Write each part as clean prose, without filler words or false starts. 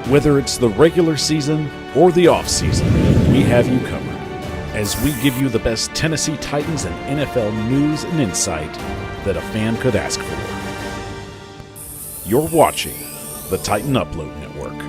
Whether it's the regular season or the off-season, we have you covered as we give you the best Tennessee Titans and NFL news and insight that a fan could ask for. You're watching the Titan Upload Network.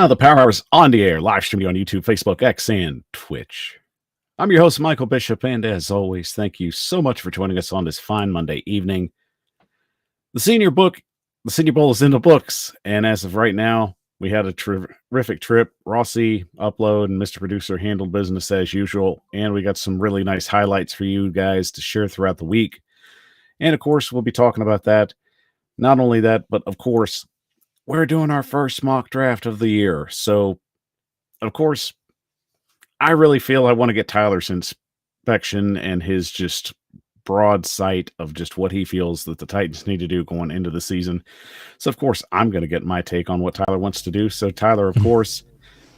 The Power Hour is on the air, live streaming on YouTube, Facebook, X, and Twitch. I'm your host, Michael Bishop, and as always, thank you so much for joining us on this fine Monday evening. The Senior Bowl is in the books, and as of right now, we had a terrific trip. Rossi, Upload, and Mr. Producer handled business as usual, and we got some really nice highlights for you guys to share throughout the week. And of course, we'll be talking about that. Not only that, but of course, we're doing our first mock draft of the year. So, of course, I really feel I want to get Tyler's inspection and his just broad sight of just what he feels that the Titans need to do going into the season. So, of course, I'm going to get my take on what Tyler wants to do. So, Tyler, of course,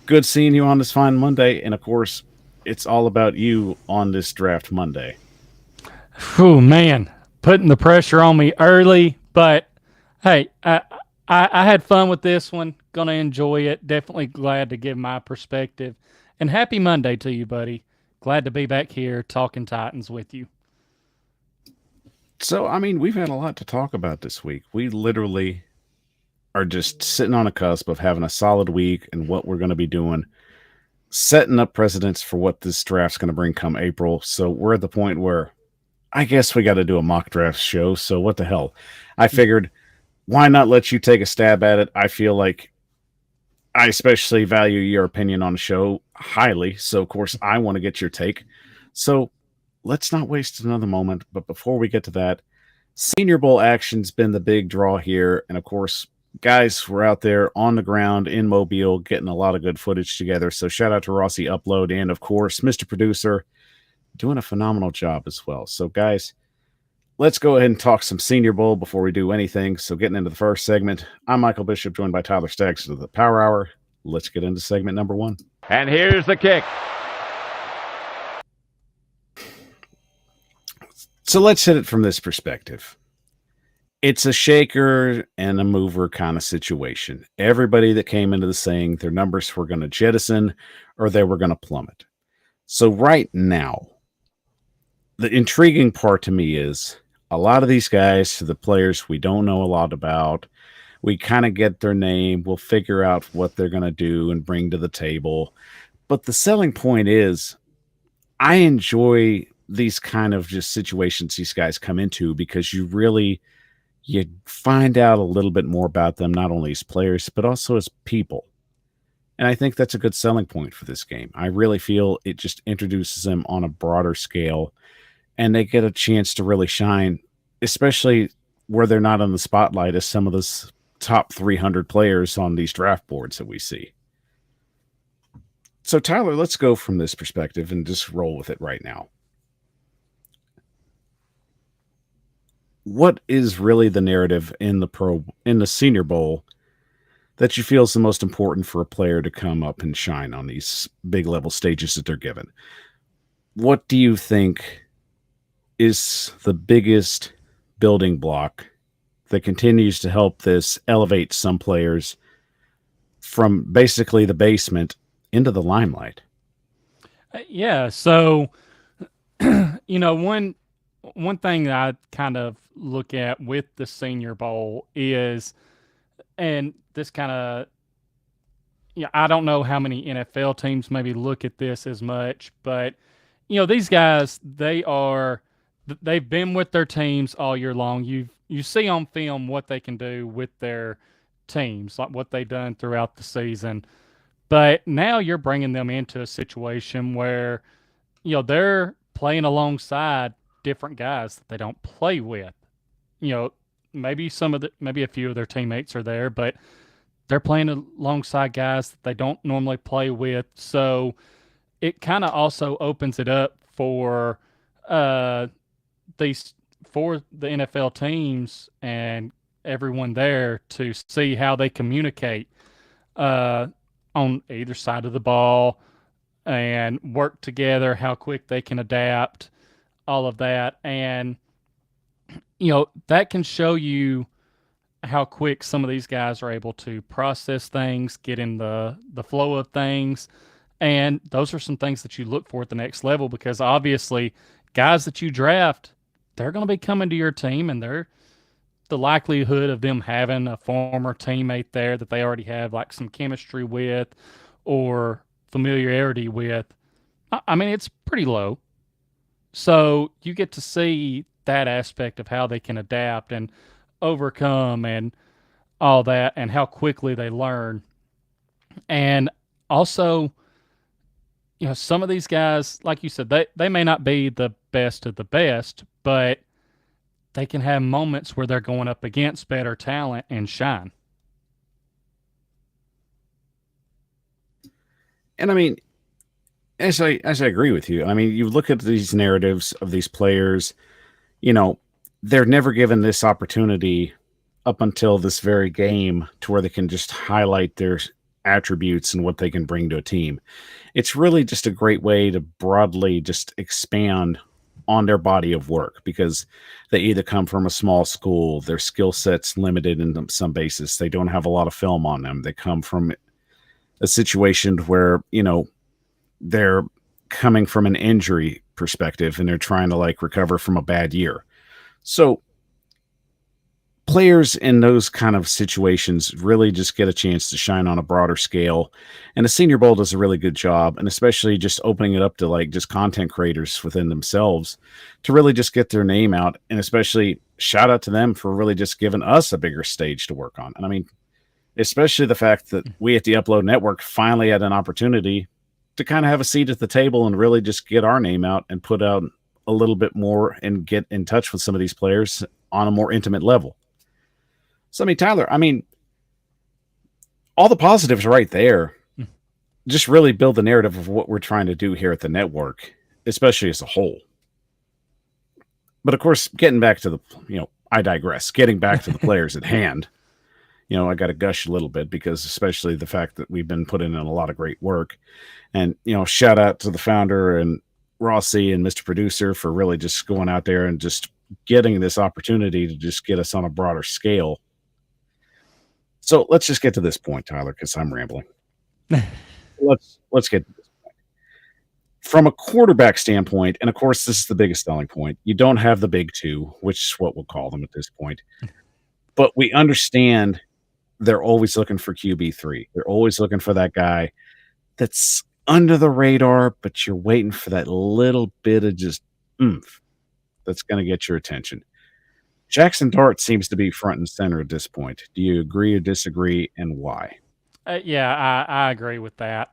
good seeing you on this fine Monday. And, of course, it's all about you on this draft Monday. Oh, man, putting the pressure on me early. But, hey, I had fun with this one. Going to enjoy it. Definitely glad to give my perspective. And happy Monday to you, buddy. Glad to be back here talking Titans with you. So, I mean, we've had a lot to talk about this week. We literally are just sitting on a cusp of having a solid week and what we're going to be doing, setting up precedents for what this draft's going to bring come April. So we're at the point where I guess we got to do a mock draft show. So what the hell? I figured, why not let you take a stab at it? I feel like I especially value your opinion on the show highly. So, of course, I want to get your take. So let's not waste another moment. But before we get to that, Senior Bowl action's been the big draw here. And, of course, guys were out there on the ground in Mobile getting a lot of good footage together. So shout out to Rossi Upload and, of course, Mr. Producer doing a phenomenal job as well. So, guys, let's go ahead and talk some Senior Bowl before we do anything. So getting into the first segment, I'm Michael Bishop, joined by Tyler Staggs of the Power Hour. Let's get into segment number one. And here's the kick. So let's hit it from this perspective. It's a shaker and a mover kind of situation. Everybody that came into the saying their numbers were going to jettison or they were going to plummet. So right now, the intriguing part to me is a lot of these guys, the players we don't know a lot about, we kind of get their name, we'll figure out what they're going to do and bring to the table. But the selling point is I enjoy these kind of just situations these guys come into because you find out a little bit more about them, not only as players, but also as people. And I think that's a good selling point for this game. I really feel it just introduces them on a broader scale and they get a chance to really shine, especially where they're not on the spotlight as some of the top 300 players on these draft boards that we see. So, Tyler, let's go from this perspective and just roll with it right now. What is really the narrative in the Senior Bowl that you feel is the most important for a player to come up and shine on these big level stages that they're given? What do you think is the biggest building block that continues to help this elevate some players from basically the basement into the limelight? Yeah. So, one thing that I kind of look at with the Senior Bowl is, and this kind of, I don't know how many NFL teams maybe look at this as much, but, these guys, they've been with their teams all year long. You see on film what they can do with their teams, like what they've done throughout the season. But now you're bringing them into a situation where, they're playing alongside different guys that they don't play with. Maybe a few of their teammates are there, but they're playing alongside guys that they don't normally play with. So it kind of also opens it up for uh, these for the NFL teams and everyone there to see how they communicate uh, on either side of the ball and work together, how quick they can adapt, all of that. And, that can show you how quick some of these guys are able to process things, get in the flow of things. And those are some things that you look for at the next level because obviously, guys that you draft, they're going to be coming to your team and they're the likelihood of them having a former teammate there that they already have like some chemistry with or familiarity with. I mean, it's pretty low. So you get to see that aspect of how they can adapt and overcome and all that and how quickly they learn. And also, some of these guys, like you said, they may not be the best of the best, but they can have moments where they're going up against better talent and shine. And I mean, as I agree with you, I mean, you look at these narratives of these players, you know, they're never given this opportunity up until this very game to where they can just highlight their attributes and what they can bring to a team. It's really just a great way to broadly just expand on their body of work because they either come from a small school, their skill set's limited in some basis, they don't have a lot of film on them, they come from a situation where, they're coming from an injury perspective and they're trying to like recover from a bad year. So players in those kind of situations really just get a chance to shine on a broader scale. And the Senior Bowl does a really good job, and especially just opening it up to like just content creators within themselves to really just get their name out. And especially shout out to them for really just giving us a bigger stage to work on. And I mean, especially the fact that we at the Upload Network finally had an opportunity to kind of have a seat at the table and really just get our name out and put out a little bit more and get in touch with some of these players on a more intimate level. So, I mean, Tyler, I mean, all the positives right there just really build the narrative of what we're trying to do here at the network, especially as a whole. But of course, getting back to I digress. Getting back to the players at hand, I got to gush a little bit because, especially the fact that we've been putting in a lot of great work. And, shout out to the founder and Rossi and Mr. Producer for really just going out there and just getting this opportunity to just get us on a broader scale. So let's just get to this point, Tyler, because I'm rambling. Let's get to this point. From a quarterback standpoint, and of course, this is the biggest selling point. You don't have the big two, which is what we'll call them at this point. But we understand they're always looking for QB3. They're always looking for that guy that's under the radar, but you're waiting for that little bit of just oomph that's going to get your attention. Jackson Dart seems to be front and center at this point. Do you agree or disagree, and why? Yeah, I agree with that.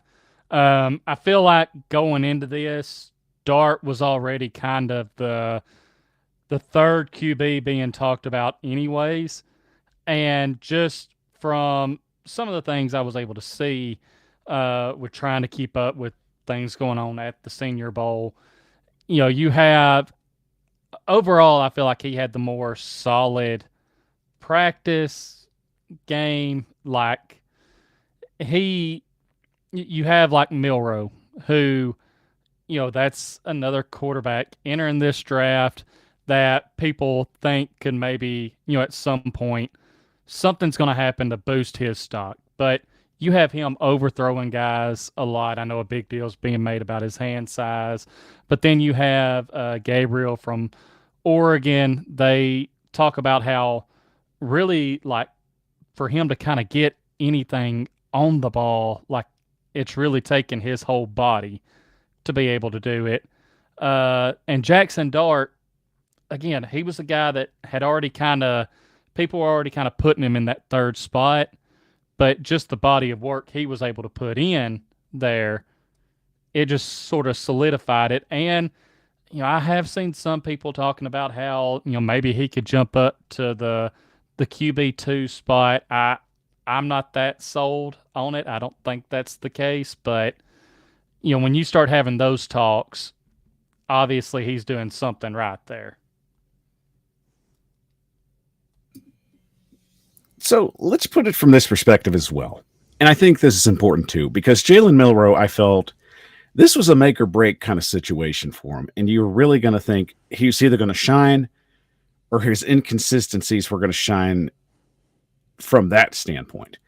I feel like going into this, Dart was already kind of the third QB being talked about, anyways. And just from some of the things I was able to see with trying to keep up with things going on at the Senior Bowl, you have overall, I feel like he had the more solid practice game. Like you have like Milrow, who, that's another quarterback entering this draft that people think could maybe, at some point something's going to happen to boost his stock. But you have him overthrowing guys a lot. I know a big deal's being made about his hand size, but then you have Gabriel from Oregon. They talk about how really like for him to kind of get anything on the ball, like it's really taken his whole body to be able to do it. And Jackson Dart, again, he was a guy that had already kind of people were already kind of putting him in that third spot, but just the body of work he was able to put in there, it just sort of solidified it. And I have seen some people talking about how maybe he could jump up to the QB2 spot. I'm not that sold on it. I don't think that's the case, but when you start having those talks, obviously he's doing something right there. So let's put it from this perspective as well. And I think this is important too, because Jalen Milrow, I felt this was a make or break kind of situation for him. And you're really going to think he's either going to shine or his inconsistencies were going to shine from that standpoint.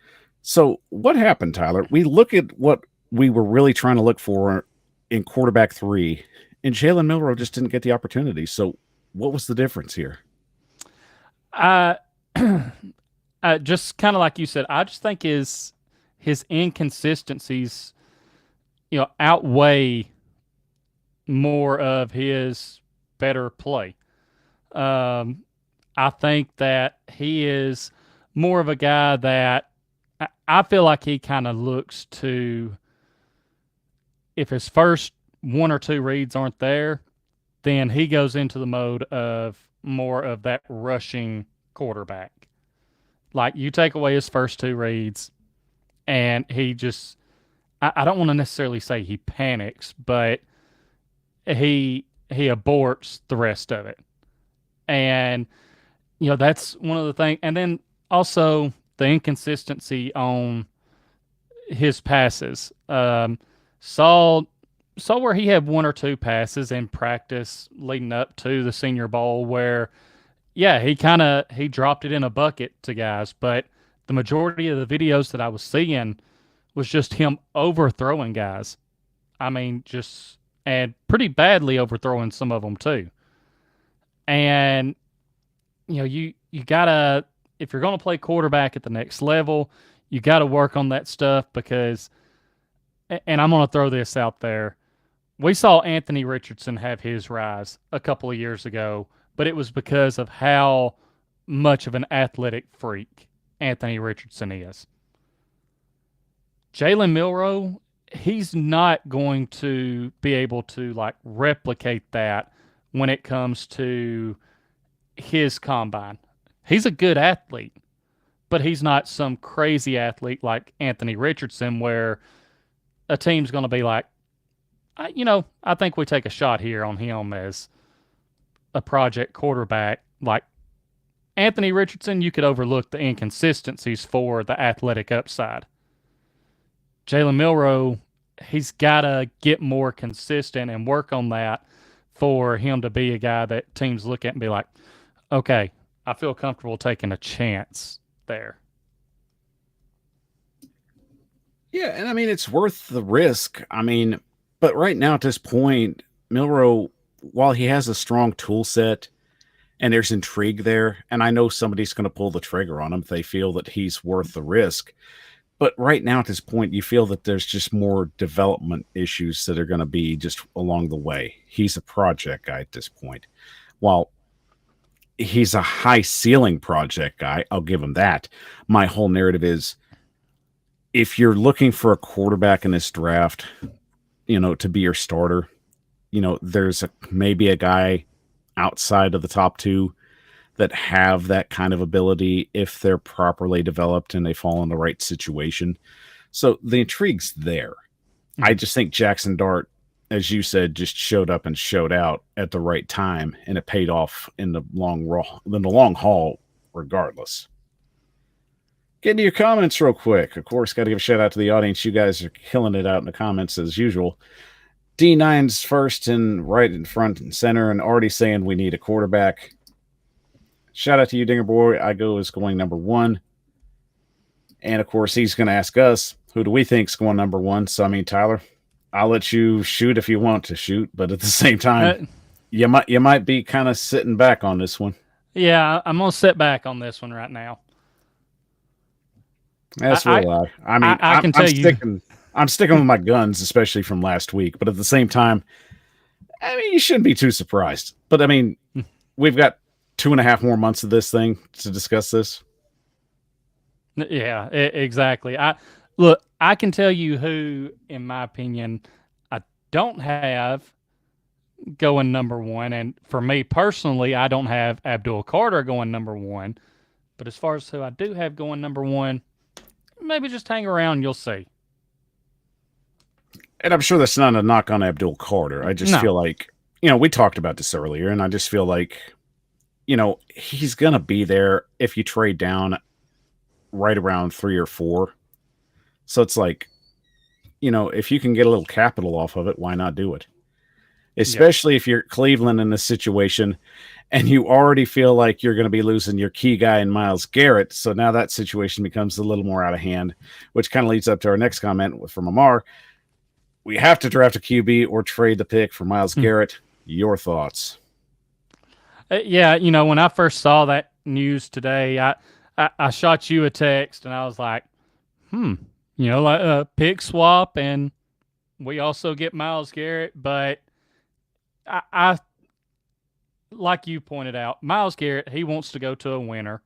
So what happened, Tyler? We look at what we were really trying to look for in quarterback three, and Jalen Milrow just didn't get the opportunity. So what was the difference here? I just kind of like you said, I just think his inconsistencies, outweigh more of his better play. Um, I think that he is more of a guy that I feel like he kind of looks to, if his first one or two reads aren't there, then he goes into the mode of more of that rushing quarterback. Like you take away his first two reads, and he just, I don't want to necessarily say he panics, but he aborts the rest of it. And that's one of the things. And then also the inconsistency on his passes. Saw where he had one or two passes in practice leading up to the Senior Bowl where, yeah, he dropped it in a bucket to guys, but the majority of the videos that I was seeing was just him overthrowing guys. I mean, just and pretty badly overthrowing some of them too. And you gotta, if you're gonna play quarterback at the next level, you gotta work on that stuff because, and I'm gonna throw this out there. We saw Anthony Richardson have his rise a couple of years ago, but it was because of how much of an athletic freak Anthony Richardson is. Jalen Milrow, he's not going to be able to like replicate that when it comes to his combine. He's a good athlete, but he's not some crazy athlete like Anthony Richardson where a team's going to be like, I think we take a shot here on him as a project quarterback. Like Anthony Richardson, you could overlook the inconsistencies for the athletic upside. Jalen Milrow, he's got to get more consistent and work on that for him to be a guy that teams look at and be like, okay, I feel comfortable taking a chance there. Yeah, and I mean it's worth the risk. I mean, but right now at this point, Milrow, while he has a strong tool set and there's intrigue there, and I know somebody's going to pull the trigger on him if they feel that he's worth the risk. But right now at this point, you feel that there's just more development issues that are going to be just along the way. He's a project guy at this point. While he's a high ceiling project guy, I'll give him that. My whole narrative is if you're looking for a quarterback in this draft, to be your starter, there's maybe a guy outside of the top two that have that kind of ability if they're properly developed and they fall in the right situation. So the intrigue's there. I just think Jackson Dart, as you said, just showed up and showed out at the right time, and it paid off in the long haul, regardless. Get to your comments real quick. Of course, got to give a shout out to the audience. You guys are killing it out in the comments as usual. D9's first and right in front and center, and already saying we need a quarterback. Shout out to you, Dinger Boy. I go is going number one. And of course, he's going to ask us, who do we think's going number one? So, I mean, Tyler, I'll let you shoot if you want to shoot, but at the same time, you might be kind of sitting back on this one. Yeah, I'm gonna sit back on this one right now. That's real loud. I mean, I can tell you, I'm sticking with my guns, especially from last week. But at the same time, I mean, you shouldn't be too surprised. But I mean, we've got 2.5 more months of this thing to discuss this. Yeah, exactly. I can tell you who, in my opinion, I don't have going number one, and for me personally, I don't have Abdul Carter going number one. But as far as who I do have going number one, maybe just hang around. You'll see. And I'm sure that's not a knock on Abdul Carter. I just No. feel like, we talked about this earlier, and I just feel like, he's going to be there if you trade down right around 3 or 4. So it's like, if you can get a little capital off of it, why not do it? Yeah. Especially if you're Cleveland in this situation and you already feel like you're going to be losing your key guy in Myles Garrett. So now that situation becomes a little more out of hand, which kind of leads up to our next comment from Amar. We have to draft a QB or trade the pick for Myles Hmm. Garrett. Your thoughts? Yeah, when I first saw that news today, I shot you a text and I was like, hmm, like a pick swap, and we also get Myles Garrett. But I like you pointed out, Myles Garrett, he wants to go to a winner.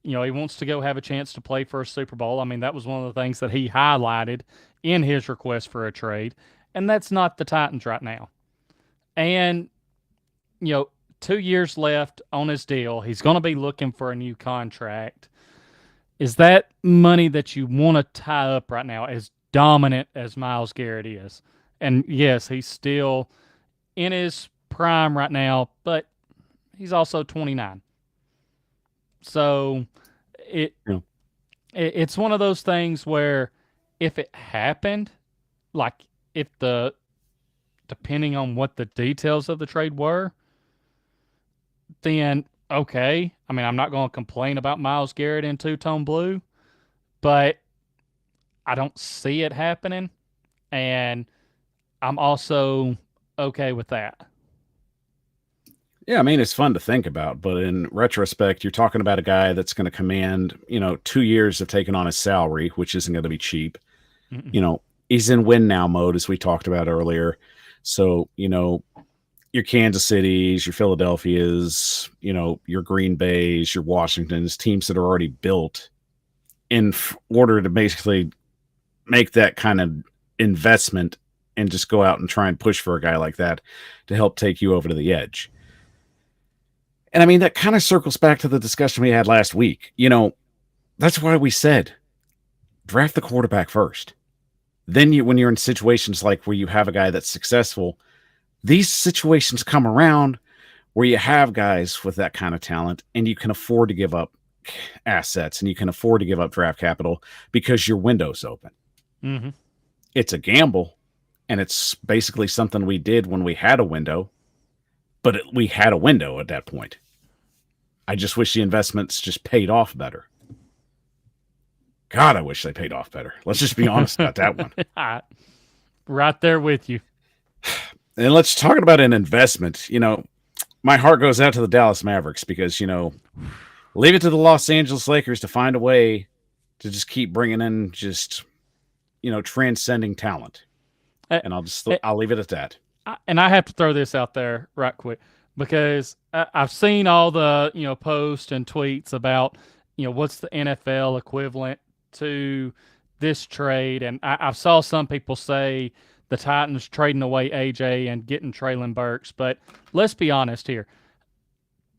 He wants to go have a chance to play for a Super Bowl. I mean, that was one of the things that he highlighted in his request for a trade, and that's not the Titans right now. And you know, 2 years left on his deal. He's going to be looking for a new contract. Is that money that you want to tie up right now, as dominant as Myles Garrett is? And yes, he's still in his prime right now, but he's also 29. So it, Yeah. it's one of those things where if it happened, like if the depending on what the details of the trade were, then okay. I mean, I'm not going to complain about Myles Garrett in two tone blue, but I don't see it happening, and I'm also okay with that. Yeah, I mean, it's fun to think about, but in retrospect, you're talking about a guy that's going to command, 2 years of taking on his salary, which isn't going to be cheap. Mm-mm. You know, he's in win now mode, as we talked about earlier. So, your Kansas Cities, your Philadelphias, your Green Bays, your Washingtons, teams that are already built in order to basically make that kind of investment and just go out and try and push for a guy like that to help take you over to the edge. And I mean, that kind of circles back to the discussion we had last week. That's why we said draft the quarterback first. Then when you're in situations like where you have a guy that's successful, these situations come around where you have guys with that kind of talent and you can afford to give up assets and you can afford to give up draft capital because your window's open. Mm-hmm. It's a gamble, and it's basically something we did when we had a window, but we had a window at that point. I just wish the investments just paid off better. God, I wish they paid off better. Let's just be honest about that one. Right there with you. And let's talk about an investment. My heart goes out to the Dallas Mavericks because, leave it to the Los Angeles Lakers to find a way to just keep bringing in just, transcending talent. Uh, And uh, I'll leave it at that. and I have to throw this out there right quick because I've seen all the posts and tweets about what's the NFL equivalent to this trade, and I saw some people say the Titans trading away AJ and getting Traylon Burks, but let's be honest here,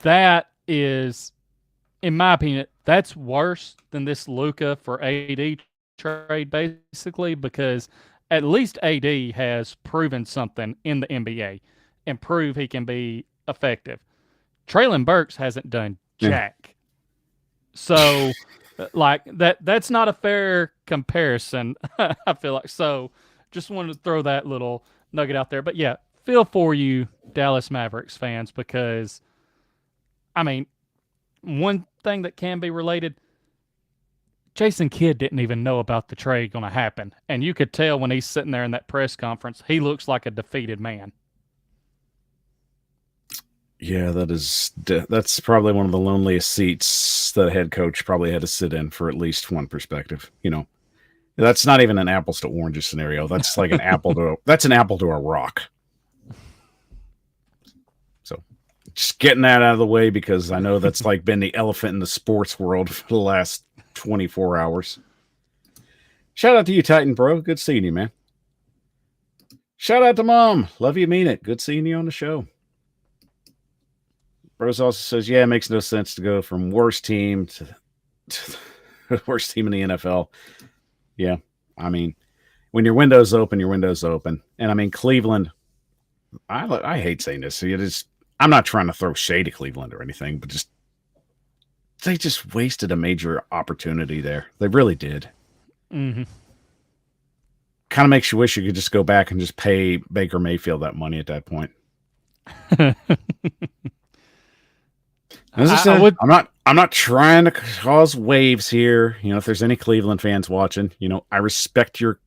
that is, in my opinion, that's worse than this Luka for AD trade, basically, because at least AD has proven something in the NBA and prove he can be effective. Traylon Burks hasn't done Yeah. jack. So like that's not a fair comparison, I feel like. So just wanted to throw that little nugget out there. But yeah, feel for you Dallas Mavericks fans, because I mean, one thing that can be related, Jason Kidd didn't even know about the trade going to happen. And you could tell when he's sitting there in that press conference, he looks like a defeated man. Yeah, that's probably one of the loneliest seats that a head coach probably had to sit in for at least one perspective. That's not even an apples to oranges scenario. That's like an apple to a rock. So just getting that out of the way because I know that's like been the elephant in the sports world for the last 24 hours. Shout out to you, Titan Bro. Good seeing you, man. Shout out to Mom. Love you, mean it. Good seeing you on the show. Bros also says, yeah, it makes no sense to go from worst team to worst team in the NFL. Yeah, I mean, when your window's open, your window's open. And I mean, Cleveland. I hate saying this. It is. I'm not trying to throw shade at Cleveland or anything, but just they just wasted a major opportunity there. They really did. Mm-hmm. Kind of makes you wish you could just go back and just pay Baker Mayfield that money at that point. As I I said, would. I'm not trying to cause waves here. You know, if there's any Cleveland fans watching, you know, I respect your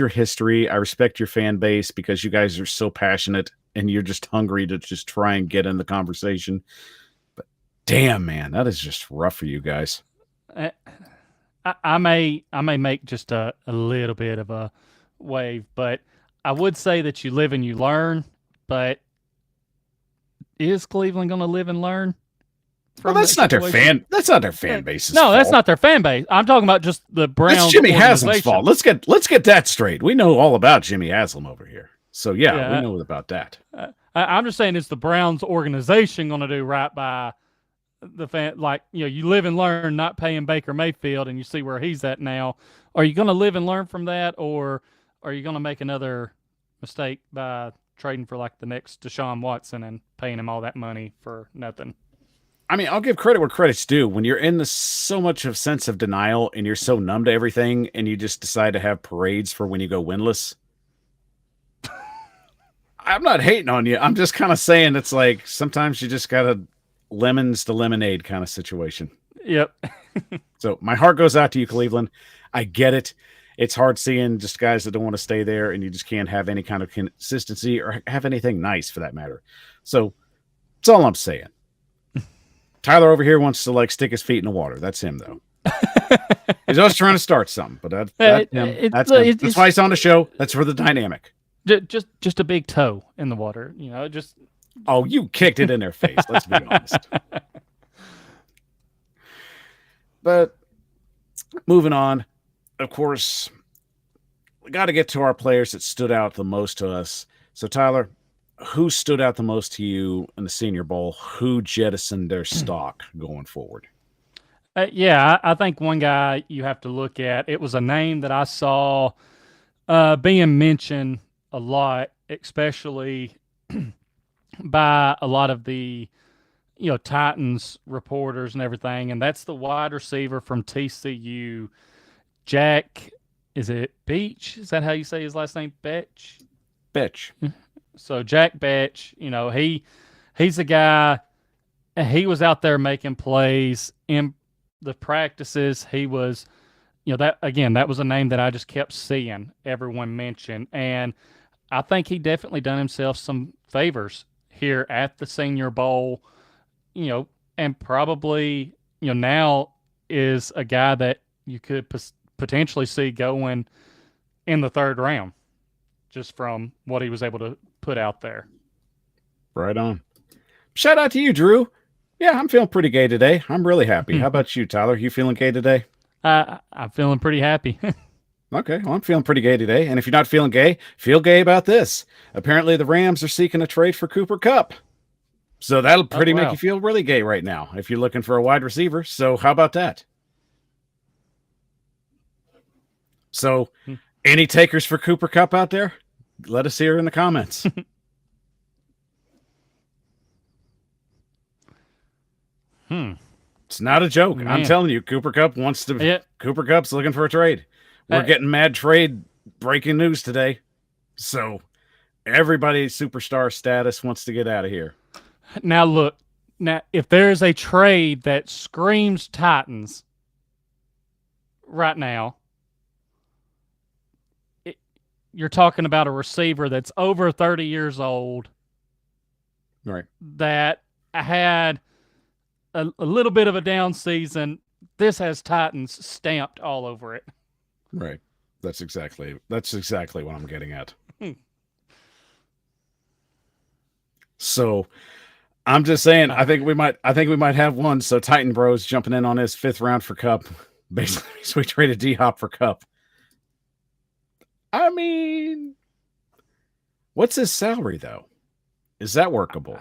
history. I respect your fan base because you guys are so passionate and you're just hungry to just try and get in the conversation. But damn, man, that is just rough for you guys. uh, I may make just a little bit of a wave, but I would say that you live and you learn. But is Cleveland going to live and learn Well, from that situation? That's not their fan base's No, that's fault. not their fan base. I'm talking about just the Browns. That's Jimmy Haslam's organization. fault. Let's get that straight. We know all about Jimmy Haslam over here. So yeah, we know about that. I'm just saying, is the Browns organization going to do right by the fan? Like, you know, you live and learn, not paying Baker Mayfield, and you see where he's at now. Are you going to live and learn from that, or are you going to make another mistake by trading for like the next Deshaun Watson and paying him all that money for nothing? I mean, I'll give credit where credit's due. When you're in so much of sense of denial and you're so numb to everything, and you just decide to have parades for when you go winless. I'm not hating on you. I'm just kind of saying it's like sometimes you just gotta lemons to lemonade kind of situation. Yep. So my heart goes out to you, Cleveland. I get it. It's hard seeing just guys that don't want to stay there, and you just can't have any kind of consistency or have anything nice for that matter. So that's all I'm saying. Tyler over here wants to like stick his feet in the water. That's him, though. He's always trying to start something, but that's him. That's why he's on the show. That's for the dynamic. Just a big toe in the water, you know. Just oh, you kicked it in their face. Let's be honest. But moving on, of course, we got to get to our players that stood out the most to us. So, Tyler, who stood out the most to you in the Senior Bowl? Who jettisoned their stock going forward? Yeah, I think one guy you have to look at. It was a name that I saw being mentioned a lot, especially by a lot of the Titans reporters and everything, and that's the wide receiver from TCU, Jack. Is it Beach? Is that how you say his last name? Betch. Betch. So Jack Betch, he's a guy. He was out there making plays in the practices. He was, that was a name that I just kept seeing everyone mention, and I think he definitely done himself some favors here at the Senior Bowl, and probably, now is a guy that you could potentially see going in the third round just from what he was able to put out there. Right on. Shout out to you, Drew. Yeah, I'm feeling pretty gay today. I'm really happy. How about you, Tyler? You feeling gay today? I'm feeling pretty happy. Okay, well, I'm feeling pretty gay today. And if you're not feeling gay, feel gay about this. Apparently, the Rams are seeking a trade for Cooper Kupp. So that'll pretty make you feel really gay right now if you're looking for a wide receiver. So how about that? So any takers for Cooper Kupp out there? Let us hear in the comments. It's not a joke. Man. I'm telling you, Cooper Kupp wants to. Yeah. Cooper Kupp's looking for a trade. We're getting mad trade breaking news today. So everybody superstar status wants to get out of here. Now look, if there's a trade that screams Titans right now, you're talking about a receiver that's over 30 years old. Right. That had a little bit of a down season. This has Titans stamped all over it. Right. That's exactly what I'm getting at. So I'm just saying, I think we might have one. So Titan Bros jumping in on his 5th round for Kupp. Basically, so we traded D-Hop for Kupp. I mean, what's his salary though? Is that workable?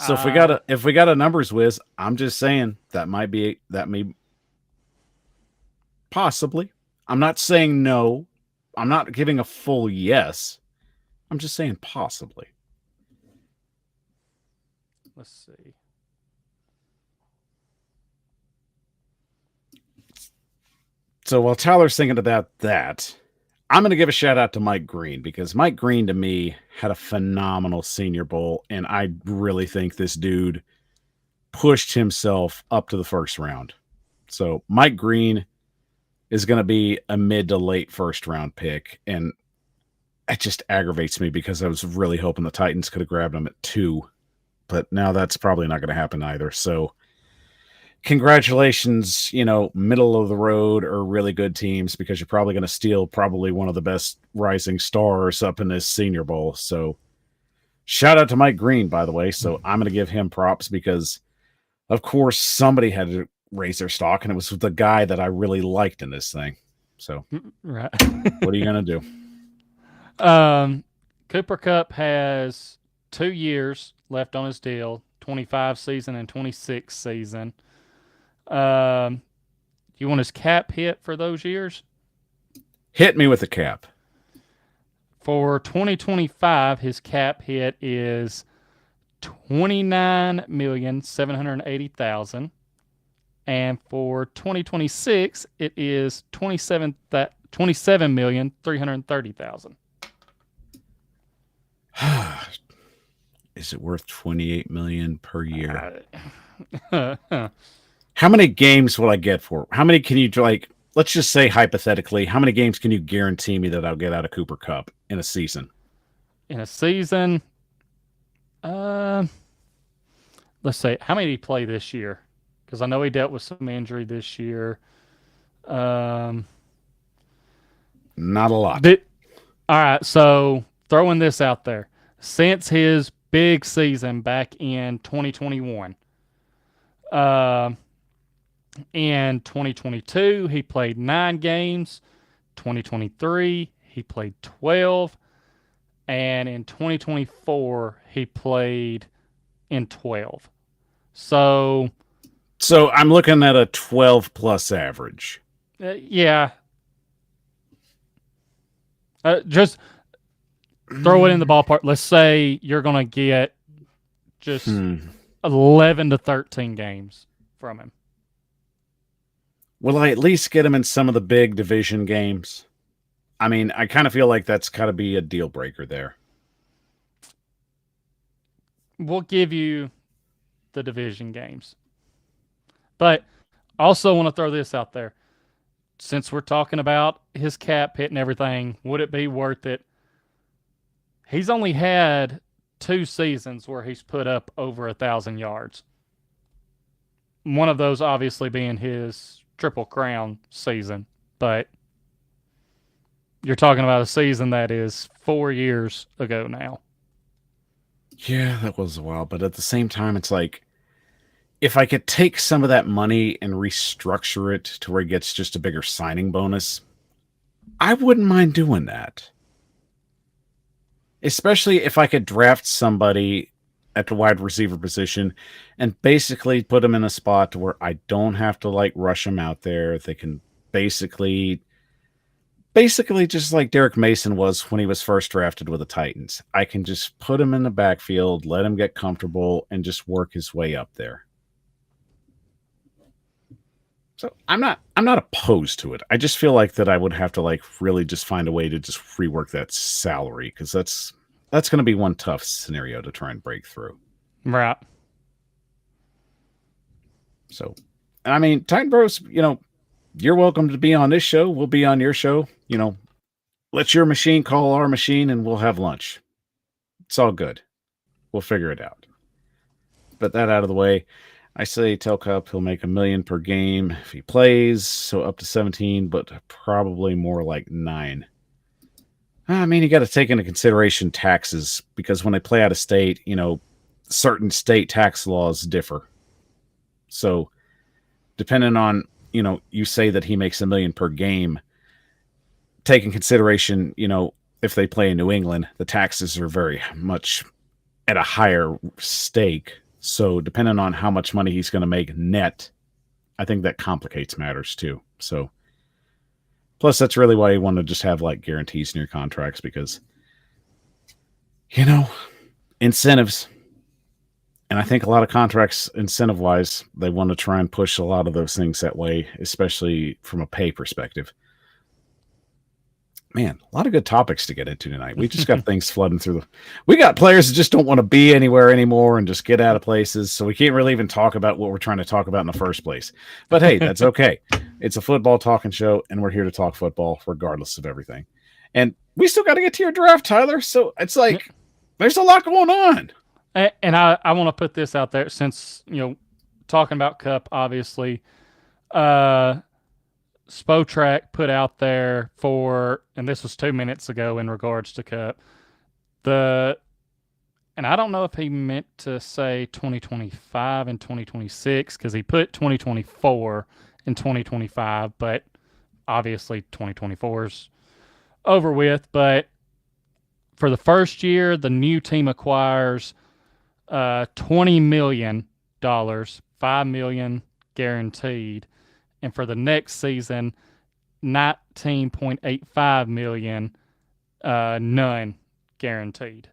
So if we got a numbers whiz, I'm just saying that may Possibly. I'm not saying no. I'm not giving a full yes. I'm just saying possibly. Let's see. So while Tyler's thinking about that, I'm going to give a shout out to Mike Green because Mike Green to me had a phenomenal Senior Bowl, and I really think this dude pushed himself up to the first round. So Mike Green is going to be a mid to late first round pick, and it just aggravates me because I was really hoping the Titans could have grabbed him at 2, but now that's probably not going to happen either. So congratulations, middle of the road or really good teams because you're probably going to steal probably one of the best rising stars up in this Senior Bowl. So shout out to Mike Green, by the way. So I'm going to give him props because, of course, somebody had to raise their stock, and it was the guy that I really liked in this thing. So Right. what are you going to do? Cooper Kupp has 2 years left on his deal, 25 season and 26 season. You want his cap hit for those years? Hit me with a cap. For 2025, his cap hit is 29,780,000, and for 2026, it is 27,330,000. Is it worth 28 million per year? Uh, How many games will I get for? How many can you like? Let's just say hypothetically, how many games can you guarantee me that I'll get out of Cooper Kupp in a season? in a season, let's say, how many did he play this year? Because I know he dealt with some injury this year. Not a lot. All right, so throwing this out there, since his big season back in 2021, in 2022 he played 9 games. 2023 he played 12, and in 2024 he played in 12. So I'm looking at a 12 plus average. yeah, just throw it in the ballpark. Let's say you're going to get just 11 to 13 games from him. Will I at least get him in some of the big division games? I mean, I kind of feel like that's got to be a deal breaker there. We'll give you the division games. But also want to throw this out there. Since we're talking about his cap hit and everything, would it be worth it? He's only had 2 seasons where he's put up over 1,000 yards. One of those obviously being his Triple Crown season, but you're talking about a season that is 4 years ago now. Yeah, that was a while, but at the same time, it's like if I could take some of that money and restructure it to where it gets just a bigger signing bonus, I wouldn't mind doing that. Especially if I could draft somebody at the wide receiver position and basically put them in a spot to where I don't have to like rush them out there. They can basically just like Derek Mason was when he was first drafted with the Titans. I can just put him in the backfield, let him get comfortable, and just work his way up there. So I'm not opposed to it. I just feel like that I would have to like really just find a way to just rework that salary because that's going to be one tough scenario to try and break through. Right. So, I mean, Titan Bros, you're welcome to be on this show. We'll be on your show. Let your machine call our machine and we'll have lunch. It's all good. We'll figure it out. But that out of the way, I say tell Cup he'll make $1 million per game if he plays, so up to 17, but probably more like 9. I mean, you got to take into consideration taxes because when they play out of state, certain state tax laws differ. So, depending on, you say that he makes $1 million per game, take in consideration, if they play in New England, the taxes are very much at a higher stake. So depending on how much money he's going to make net, I think that complicates matters too. So Plus, that's really why you want to just have like guarantees in your contracts because, you know, incentives. And I think a lot of contracts, incentive wise, they want to try and push a lot of those things that way, especially from a pay perspective. Man, a lot of good topics to get into tonight. We just got things flooding through. We got players that just don't want to be anywhere anymore and just get out of places. So we can't really even talk about what we're trying to talk about in the first place. But hey, that's okay. It's a football talking show, and we're here to talk football regardless of everything. And we still got to get to your draft, Tyler. So it's like there's a lot going on. And I want to put this out there since, talking about Cup, obviously. Spotrac put out there and this was 2 minutes ago in regards to Cup, and I don't know if he meant to say 2025 and 2026 because he put 2024 and 2025, but obviously 2024 is over with. But for the first year, the new team acquires $20 million, $5 million guaranteed. And for the next season, $19.85 million, none guaranteed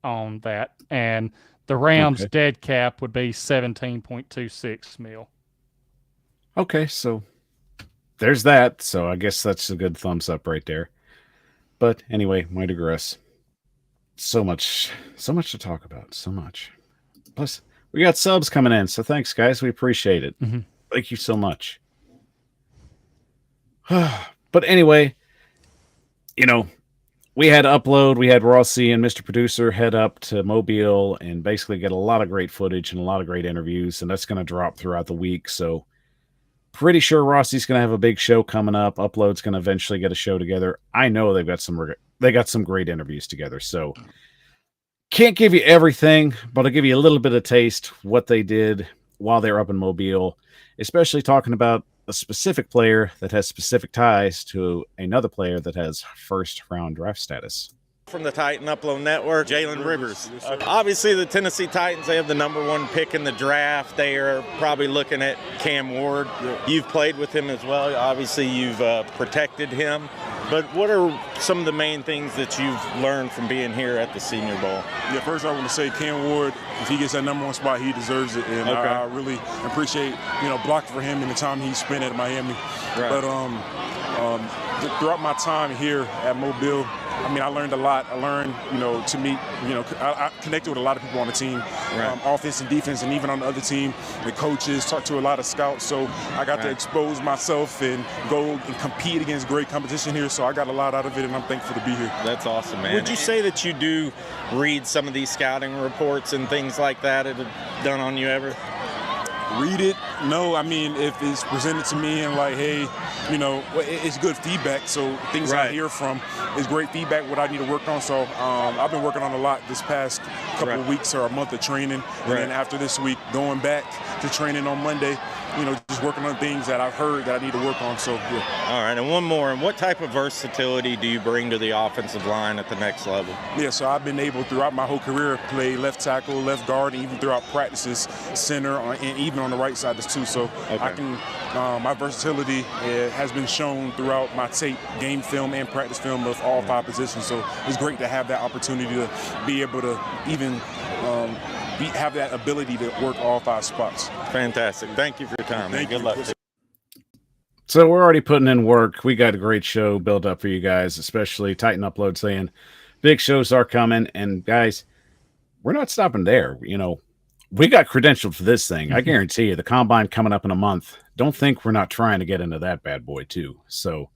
on that. And the Rams' dead cap would be $17.26 million. Okay, so there's that. So I guess that's a good thumbs up right there. But anyway, I digress. So much to talk about. So much. Plus, we got subs coming in, so thanks, guys. We appreciate it. Mm-hmm. Thank you so much. But anyway, we had Upload, we had Rossi and Mr. Producer head up to Mobile and basically get a lot of great footage and a lot of great interviews, and that's going to drop throughout the week. So pretty sure Rossi's going to have a big show coming up. Upload's going to eventually get a show together. I know they got some great interviews together. So can't give you everything, but I'll give you a little bit of taste what they did while they were up in Mobile, especially talking about a specific player that has specific ties to another player that has first-round draft status. From the Titan Upload Network, Jalen Rivers. Obviously, the Tennessee Titans, they have the number one pick in the draft. They are probably looking at Cam Ward. You've played with him as well. Obviously, you've protected him. But what are some of the main things that you've learned from being here at the Senior Bowl? Yeah, first I want to say Cam Ward, if he gets that number one spot, he deserves it. And I really appreciate, blocking for him and the time he spent at Miami. Right. But throughout my time here at Mobile, I learned a lot. I learned, to meet, I connected with a lot of people on the team, right. Offense and defense, and even on the other team, the coaches, talked to a lot of scouts. So I got to expose myself and go and compete against great competition here. So I got a lot out of it, and I'm thankful to be here. That's awesome, man. Would you say that you do read some of these scouting reports and things like that have done on you ever? Read it? No, if it's presented to me and like, hey, it's good feedback. So things I hear from is great feedback, what I need to work on. So I've been working on a lot this past couple of weeks or a month of training. And then after this week, going back to training on Monday, just working on things that I've heard that I need to work on. So, yeah. All right, and one more. And what type of versatility do you bring to the offensive line at the next level? Yeah, so I've been able throughout my whole career play left tackle, left guard, and even throughout practices, center, and even on the right side too. So I can, my versatility has been shown throughout my tape, game film, and practice film of all five positions. So it's great to have that opportunity to be able to even have that ability to work all five spots. Fantastic. Thank you for your time. Thank you. Good luck. So we're already putting in work. We got a great show built up for you guys, especially Titan Upload saying big shows are coming. And guys, we're not stopping there. We got credentialed for this thing. I guarantee you the combine coming up in a month. Don't think we're not trying to get into that bad boy too. So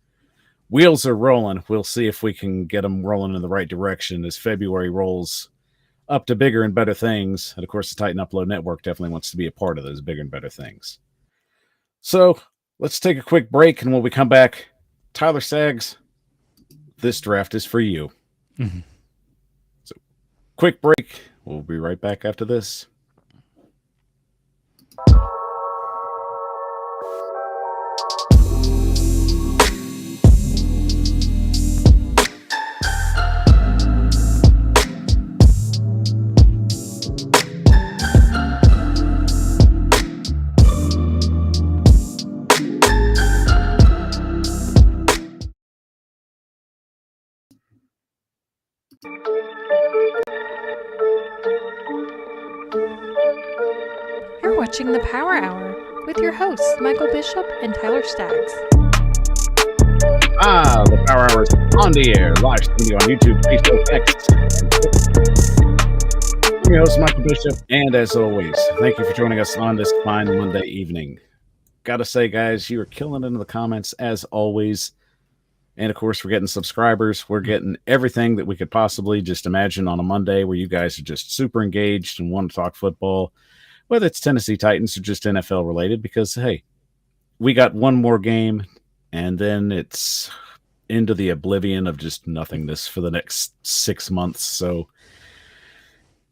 wheels are rolling. We'll see if we can get them rolling in the right direction as February rolls up to bigger and better things. And of course, the Titan Upload Network definitely wants to be a part of those bigger and better things. So let's take a quick break. And when we come back, Tyler Staggs, this draft is for you. Mm-hmm. So quick break. We'll be right back after this. watching the Power Hour with your hosts, Michael Bishop and Tyler Staggs. The Power Hour is on the air, live streaming on YouTube, Facebook, X. I'm your host, Michael Bishop, and as always, thank you for joining us on this fine Monday evening. Gotta say, guys, you are killing it in the comments as always. And of course, we're getting subscribers. We're getting everything that we could possibly just imagine on a Monday where you guys are just super engaged and want to talk football, whether it's Tennessee Titans or just NFL related, because, hey, we got one more game and then it's into the oblivion of just nothingness for the next 6 months. So,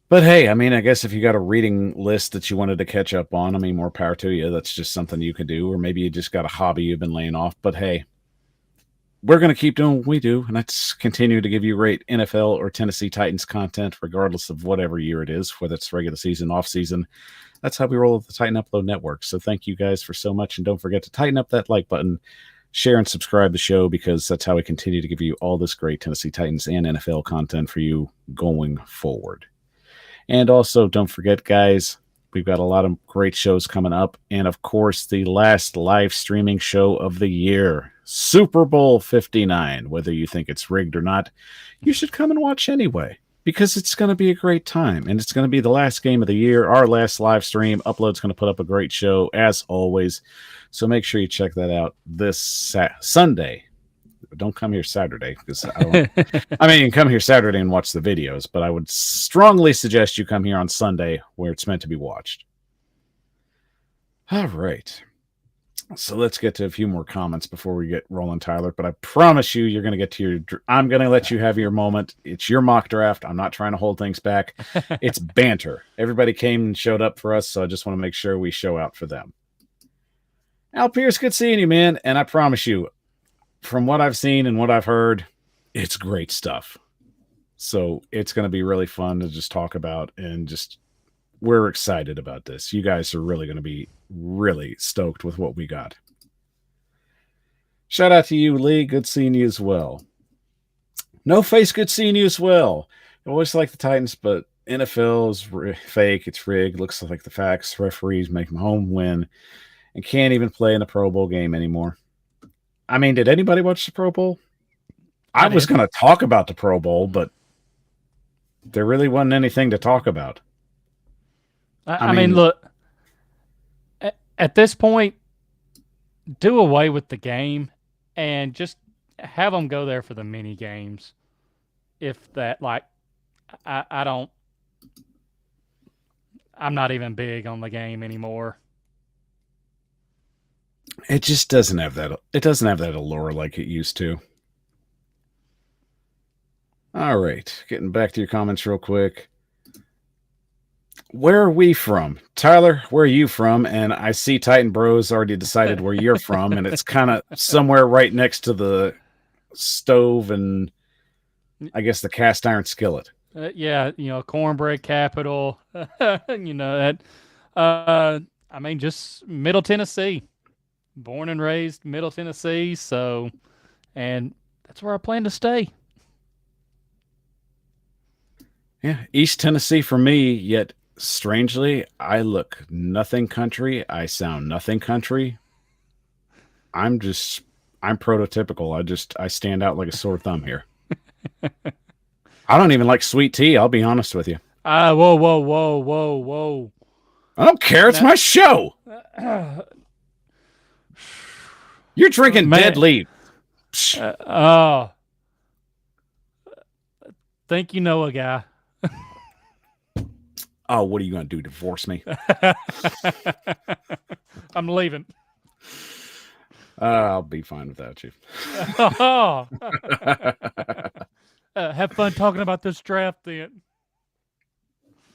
but hey, I mean, I guess if you got a reading list that you wanted to catch up on, I mean, more power to you. That's just something you can do. Or maybe you just got a hobby you've been laying off. But hey, we're going to keep doing what we do, and that's continue to give you great NFL or Tennessee Titans content, regardless of whatever year it is, whether it's regular season, off season. That's how we roll with the Titan Upload Network. So thank you guys for so much, and don't forget to tighten up that like button, share and subscribe the show, because that's how we continue to give you all this great Tennessee Titans and NFL content for you going forward. And also, don't forget, guys, we've got a lot of great shows coming up. And, of course, the last live streaming show of the year, Super Bowl 59. Whether you think it's rigged or not, you should come and watch anyway, because it's going to be a great time. And it's going to be the last game of the year, our last live stream. Upload's going to put up a great show, as always. So make sure you check that out this Sunday. Don't come here Saturday, because I don't. I mean, you can come here Saturday and watch the videos, but I would strongly suggest you come here on Sunday where it's meant to be watched. All right. So let's get to a few more comments before we get rolling, Tyler. But I promise you, you're going to get to your. I'm going to let you have your moment. It's your mock draft. I'm not trying to hold things back. It's banter. Everybody came and showed up for us, so I just want to make sure we show out for them. Al Pierce, good seeing you, man. And I promise you, from what I've seen and what I've heard, it's great stuff. So it's going to be really fun to just talk about, and just we're excited about this. You guys are really going to be really stoked with what we got. Shout out to you, Lee. Good seeing you as well. No Face, good seeing you as well. I always like the Titans, but NFL is fake. It's rigged. Looks like the facts. Referees make them home win and can't even play in a Pro Bowl game anymore. I mean, did anybody watch the Pro Bowl? I was going to talk about the Pro Bowl, but there really wasn't anything to talk about. I mean, look, at this point, do away with the game and just have them go there for the mini games. If that, like, I'm not even big on the game anymore. It just doesn't have that. It doesn't have that allure like it used to. All right, getting back to your comments real quick. Where are we from? Tyler, where are you from? And I see Titan Bros already decided where you're from, and it's kind of somewhere right next to the stove and I guess the cast iron skillet. Yeah, cornbread capital. That. I mean, just Middle Tennessee. Born and raised Middle Tennessee, and that's where I plan to stay. Yeah, East Tennessee for me, yet strangely, I look nothing country. I sound nothing country. I'm prototypical. I stand out like a sore thumb here. I don't even like sweet tea, I'll be honest with you. Whoa. I don't care. It's my show. You're drinking dead leaf. Think you know a guy. Oh, what are you going to do? Divorce me? I'm leaving. I'll be fine without you. Have fun talking about this draft then.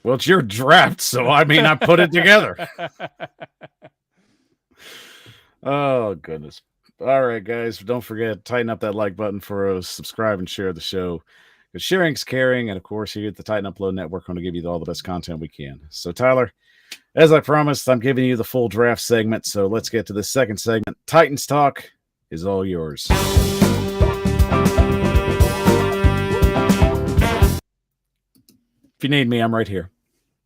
Well, it's your draft, so I mean, I put it together. Oh, goodness. All right, guys, don't forget, tighten up that like button for us, subscribe and share the show. Because sharing's caring, and of course, here at the Titan Upload Network, going to give you all the best content we can. So, Tyler, as I promised, I'm giving you the full draft segment, so let's get to the second segment. Titans Talk is all yours. If you need me, I'm right here.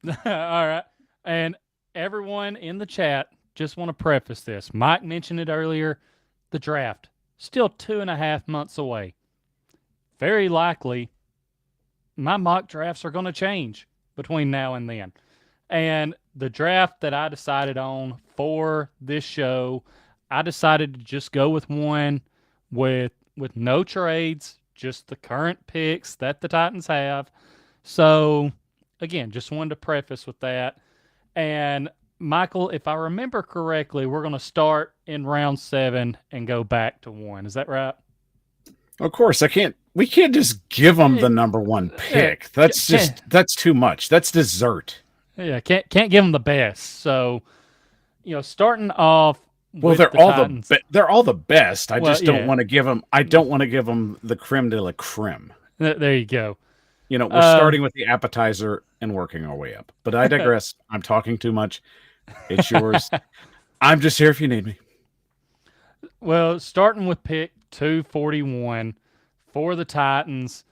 All right. And everyone in the chat, just want to preface this. Mike mentioned it earlier. The draft, still 2.5 months away. Very likely, my mock drafts are going to change between now and then. And the draft that I decided on for this show, I decided to just go with one with no trades, just the current picks that the Titans have. So, again, just wanted to preface with that. And Michael, if I remember correctly, we're going to start in round 7 and go back to 1. Is that right? Of course, we can't just give them the number 1 pick. That's too much. That's dessert. Yeah, can't give them the best. So, starting off. Well, they're all the best. I just don't want to give them. I don't want to give them the creme de la creme. There you go. We're starting with the appetizer and working our way up. But I digress. I'm talking too much. It's yours. I'm just here if you need me. Well, starting with pick 241 for the Titans,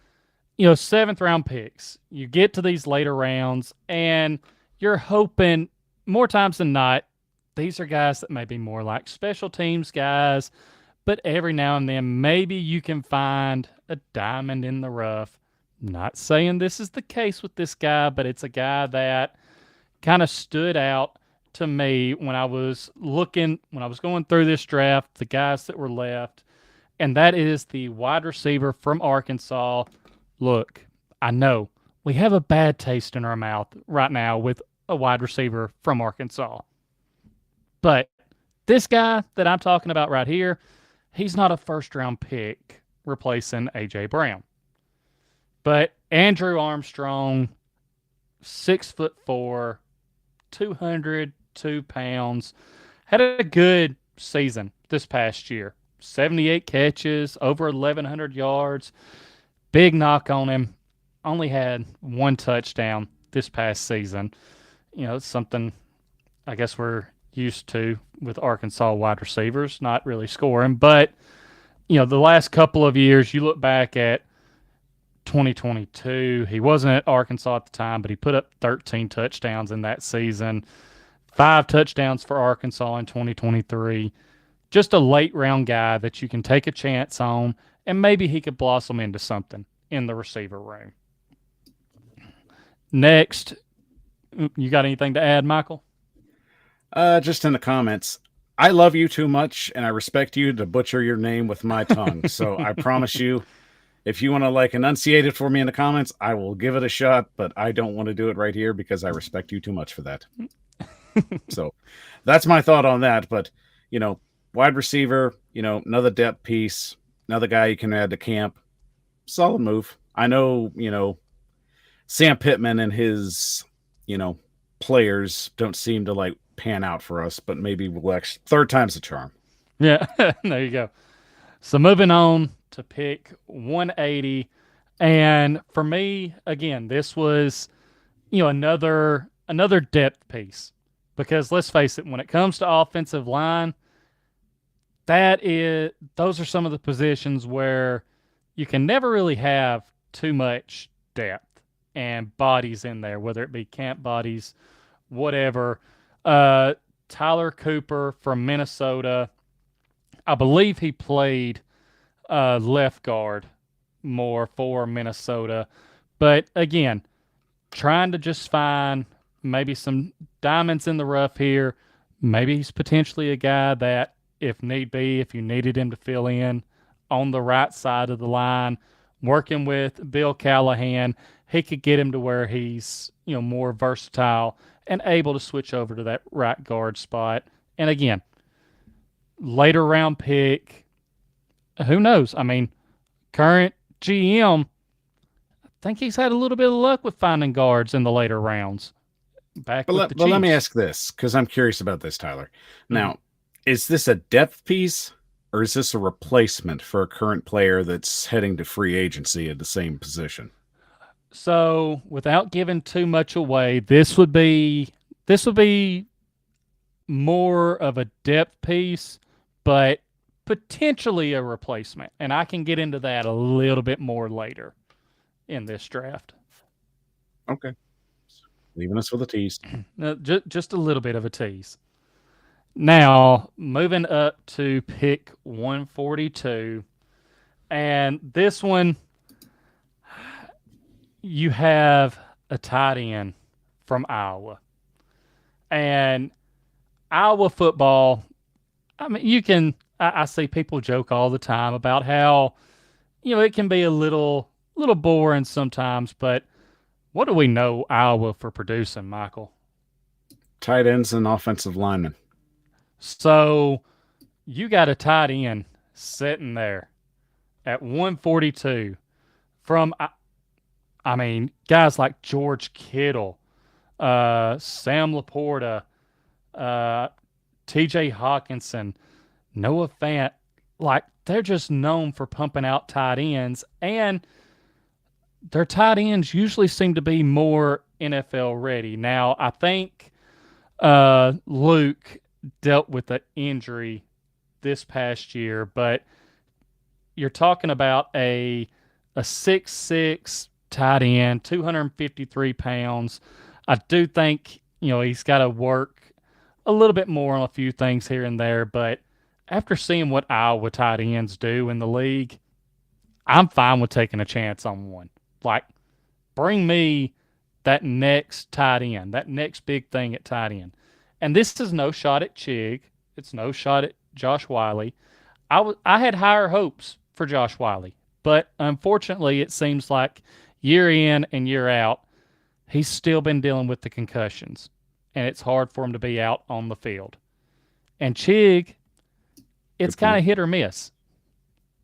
7th round picks. You get to these later rounds, and you're hoping more times than not, these are guys that may be more like special teams guys, but every now and then maybe you can find a diamond in the rough. Not saying this is the case with this guy, but it's a guy that kind of stood out to me when I was going through this draft, the guys that were left, and that is the wide receiver from Arkansas. Look, I know we have a bad taste in our mouth right now with a wide receiver from Arkansas. But this guy that I'm talking about right here, he's not a first-round pick replacing A.J. Brown. But Andrew Armstrong, 6'4", 202 pounds, had a good season this past year. 78 catches, over 1,100 yards. Big knock on him. Only had 1 touchdown this past season. It's something I guess we're used to with Arkansas wide receivers, not really scoring. But, the last couple of years, you look back at 2022, he wasn't at Arkansas at the time, but he put up 13 touchdowns in that season, 5 touchdowns for Arkansas in 2023. Just a late round guy that you can take a chance on, and maybe he could blossom into something in the receiver room. Next, you got anything to add, Michael? Just in the comments, I love you too much, and I respect you to butcher your name with my tongue. So I promise you, if you want to enunciate it for me in the comments, I will give it a shot, but I don't want to do it right here because I respect you too much for that. So that's my thought on that. But, wide receiver, another depth piece, another guy you can add to camp. Solid move. I know, Sam Pittman and his, players don't seem to pan out for us, but maybe we'll third time's the charm. Yeah, there you go. So moving on to pick 180. And for me, again, this was, another depth piece. Because let's face it, when it comes to offensive line, those are some of the positions where you can never really have too much depth and bodies in there, whether it be camp bodies, whatever. Tyler Cooper from Minnesota, I believe he played left guard more for Minnesota. But again, trying to just find maybe some diamonds in the rough here. Maybe he's potentially a guy that, if need be, if you needed him to fill in on the right side of the line, working with Bill Callahan, he could get him to where he's, more versatile and able to switch over to that right guard spot. And again, later round pick, who knows? I mean, current GM, I think he's had a little bit of luck with finding guards in the later rounds. But let me ask this, because I'm curious about this, Tyler. Now, is this a depth piece, or is this a replacement for a current player that's heading to free agency at the same position? So, without giving too much away, this would be more of a depth piece, but potentially a replacement. And I can get into that a little bit more later in this draft. Okay. Leaving us with a tease. Just a little bit of a tease. Now, moving up to pick 142, and this one, you have a tight end from Iowa. And Iowa football, I mean, I see people joke all the time about how, it can be a little boring sometimes, but what do we know Iowa for producing, Michael? Tight ends and offensive linemen. So you got a tight end sitting there at 142 from, guys like George Kittle, Sam Laporta, TJ Hawkinson, Noah Fant. Like, they're just known for pumping out tight ends, and their tight ends usually seem to be more NFL ready. Now, I think Luke dealt with an injury this past year, but you're talking about a 6'6" tight end, 253 pounds. I do think, he's got to work a little bit more on a few things here and there, but after seeing what Iowa tight ends do in the league, I'm fine with taking a chance on one. Like, bring me that next tight end, that next big thing at tight end. And this is no shot at Chig. It's no shot at Josh Wiley. I had higher hopes for Josh Wiley, but unfortunately, it seems like year in and year out, he's still been dealing with the concussions, and it's hard for him to be out on the field. And Chig, it's kind of hit or miss.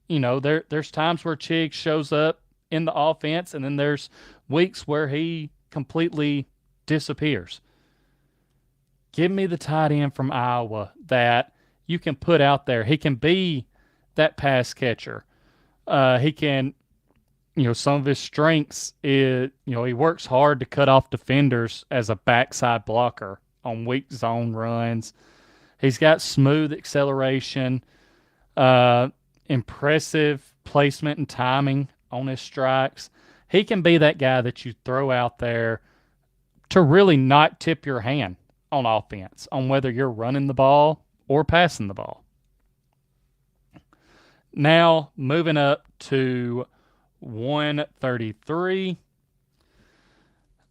There's times where Chig shows up in the offense, and then there's weeks where he completely disappears. Give me the tight end from Iowa that you can put out there. He can be that pass catcher. He can, some of his strengths is, he works hard to cut off defenders as a backside blocker on weak zone runs. He's got smooth acceleration, impressive placement and timing on his strikes. He can be that guy that you throw out there to really not tip your hand on offense, on whether you're running the ball or passing the ball. Now, moving up to 133.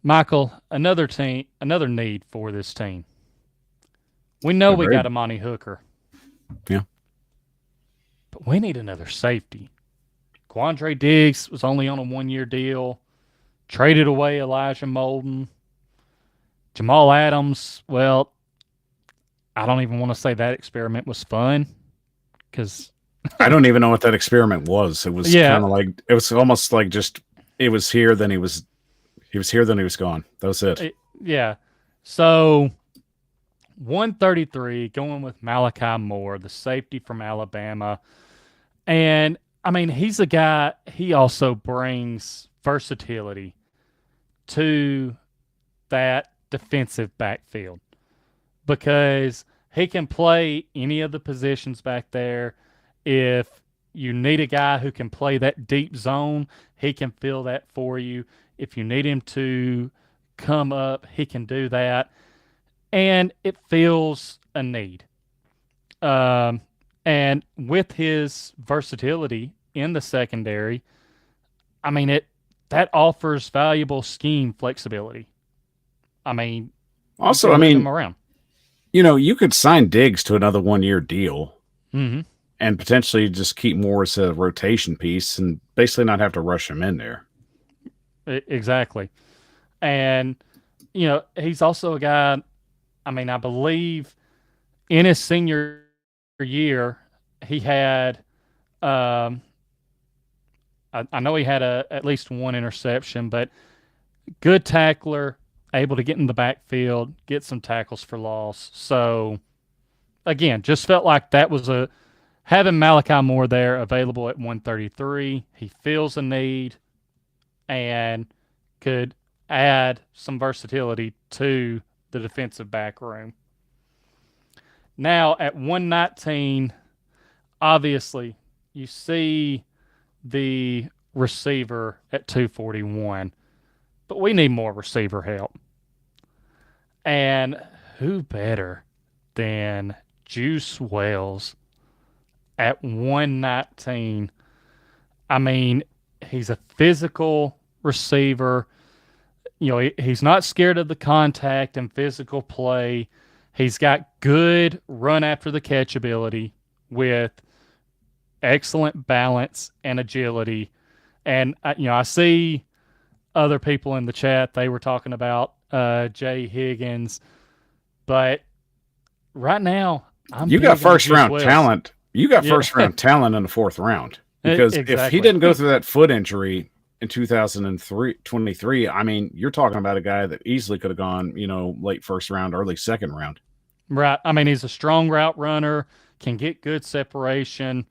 Michael, another need for this team. We know we got Amani Hooker. Yeah. But we need another safety. Quandre Diggs was only on a 1-year deal. Traded away Elijah Molden. Jamal Adams, well, I don't even want to say that experiment was fun, because I don't even know what that experiment was. It was kind of like, it was almost like just, it was here, then he was here, then he was gone. That was it. Yeah. So 133, going with Malachi Moore, the safety from Alabama. And he's a guy, he also brings versatility to that defensive backfield, because he can play any of the positions back there. If you need a guy who can play that deep zone, he can fill that for you. If you need him to come up, he can do that. And it fills a need. And with his versatility in the secondary, that offers valuable scheme flexibility. Also, around. You could sign Diggs to another 1-year deal, mm-hmm. and potentially just keep Moore as a rotation piece and basically not have to rush him in there. Exactly. And, he's also a guy, I believe in his senior year, he had, I know he had at least one interception, but good tackler, able to get in the backfield, get some tackles for loss. So, again, just felt like that was having Malachi Moore there available at 133. He fills a need and could add some versatility to the defensive back room. Now, at 119, obviously, you see the receiver at 241, but we need more receiver help. And who better than Juice Wells at 119? I mean, he's a physical receiver. He's not scared of the contact and physical play. He's got good run after the catch ability with excellent balance and agility. And I see other people in the chat, they were talking about Jay Higgins, but right now you got first round talent. You got Yeah. first round talent in the fourth round, because if Exactly. he didn't go through that foot injury in 2023, I mean, you're talking about a guy that easily could have gone, late first round, early second round. Right. I mean, he's a strong route runner, can get good separation,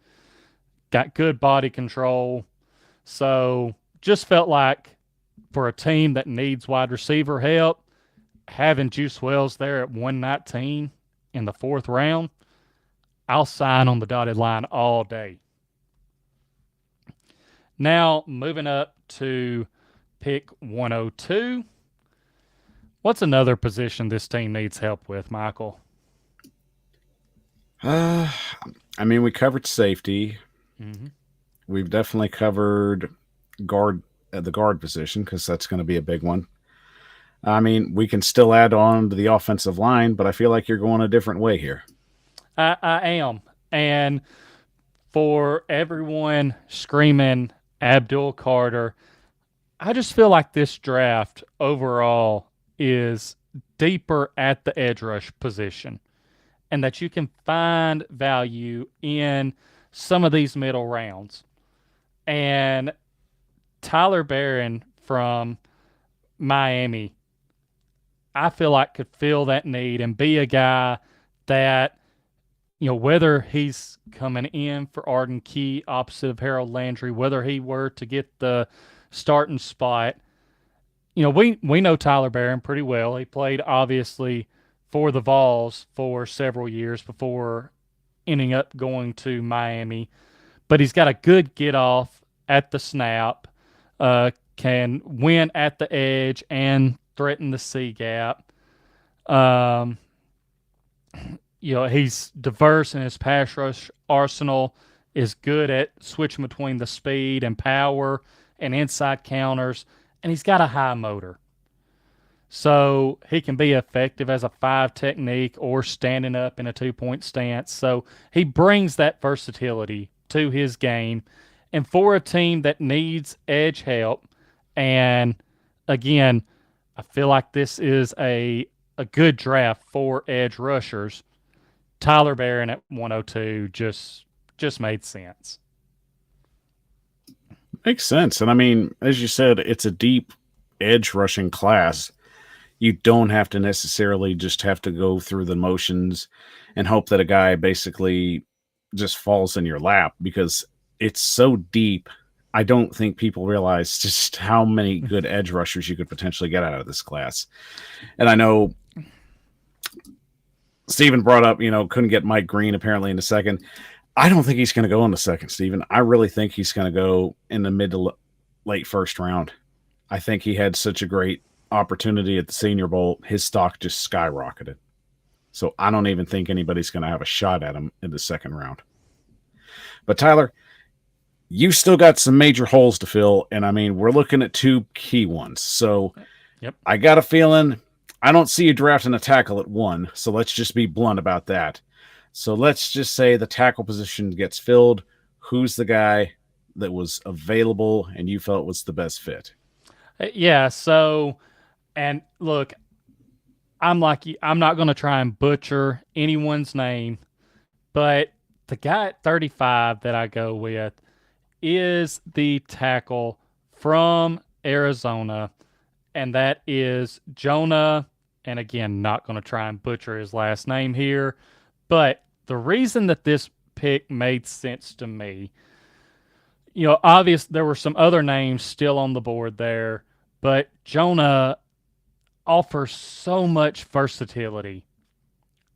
got good body control. So just felt like for a team that needs wide receiver help, having Juice Wells there at 119 in the fourth round, I'll sign on the dotted line all day. Now, moving up to pick 102. What's another position this team needs help with, Michael? I mean, we covered safety. Mm-hmm. We've definitely covered guard at the guard position, because that's going to be a big one. I mean, we can still add on to the offensive line, but I feel like you're going a different way here. I am. And for everyone screaming Abdul Carter, I just feel like this draft overall is deeper at the edge rush position, and that you can find value in some of these middle rounds. And Tyler Barron from Miami, I feel like could fill that need and be a guy that, whether he's coming in for Arden Key opposite of Harold Landry, whether he were to get the starting spot, we know Tyler Barron pretty well. He played obviously for the Vols for several years before ending up going to Miami, but he's got a good get off at the snap, can win at the edge and threaten the C gap. He's diverse in his pass rush arsenal, is good at switching between the speed and power and inside counters, and he's got a high motor. So he can be effective as a 5 technique or standing up in a 2-point stance. So he brings that versatility to his game. And for a team that needs edge help, and again, I feel like this is a good draft for edge rushers, Tyler Barron at 102 just made sense. Makes sense. And I mean, as you said, it's a deep edge rushing class. You don't have to necessarily just have to go through the motions and hope that a guy basically just falls in your lap, because it's so deep. I don't think people realize just how many good edge rushers you could potentially get out of this class. And I know Steven brought up, couldn't get Mike Green apparently in the second. I don't think he's going to go in the second, Steven. I really think he's going to go in the mid to late first round. I think he had such a great opportunity at the Senior Bowl. His stock just skyrocketed. So I don't even think anybody's going to have a shot at him in the second round. But Tyler, you still got some major holes to fill. And I mean, we're looking at 2 key ones. So Yep. I got a feeling I don't see you drafting a tackle at 1. So let's just be blunt about that. So let's just say the tackle position gets filled. Who's the guy that was available and you felt was the best fit? Yeah. So, and look, I'm like you, I'm not going to try and butcher anyone's name, but the guy at 35 that I go with is the tackle from Arizona, and that is Jonah. And again, not going to try and butcher his last name here, but the reason that this pick made sense to me, obviously there were some other names still on the board there, but Jonah offers so much versatility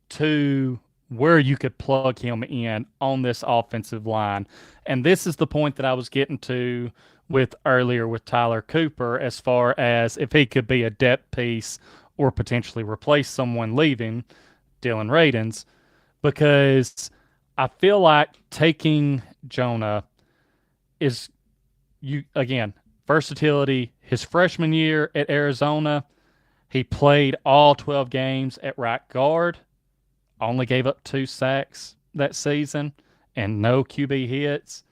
to where you could plug him in on this offensive line. And this is the point that I was getting to with earlier with Tyler Cooper, as far as if he could be a depth piece or potentially replace someone leaving, Dylan Radins, because I feel like taking Jonah is, you again, versatility. His freshman year at Arizona, he played all 12 games at right guard, only gave up 2 sacks that season and no QB hits.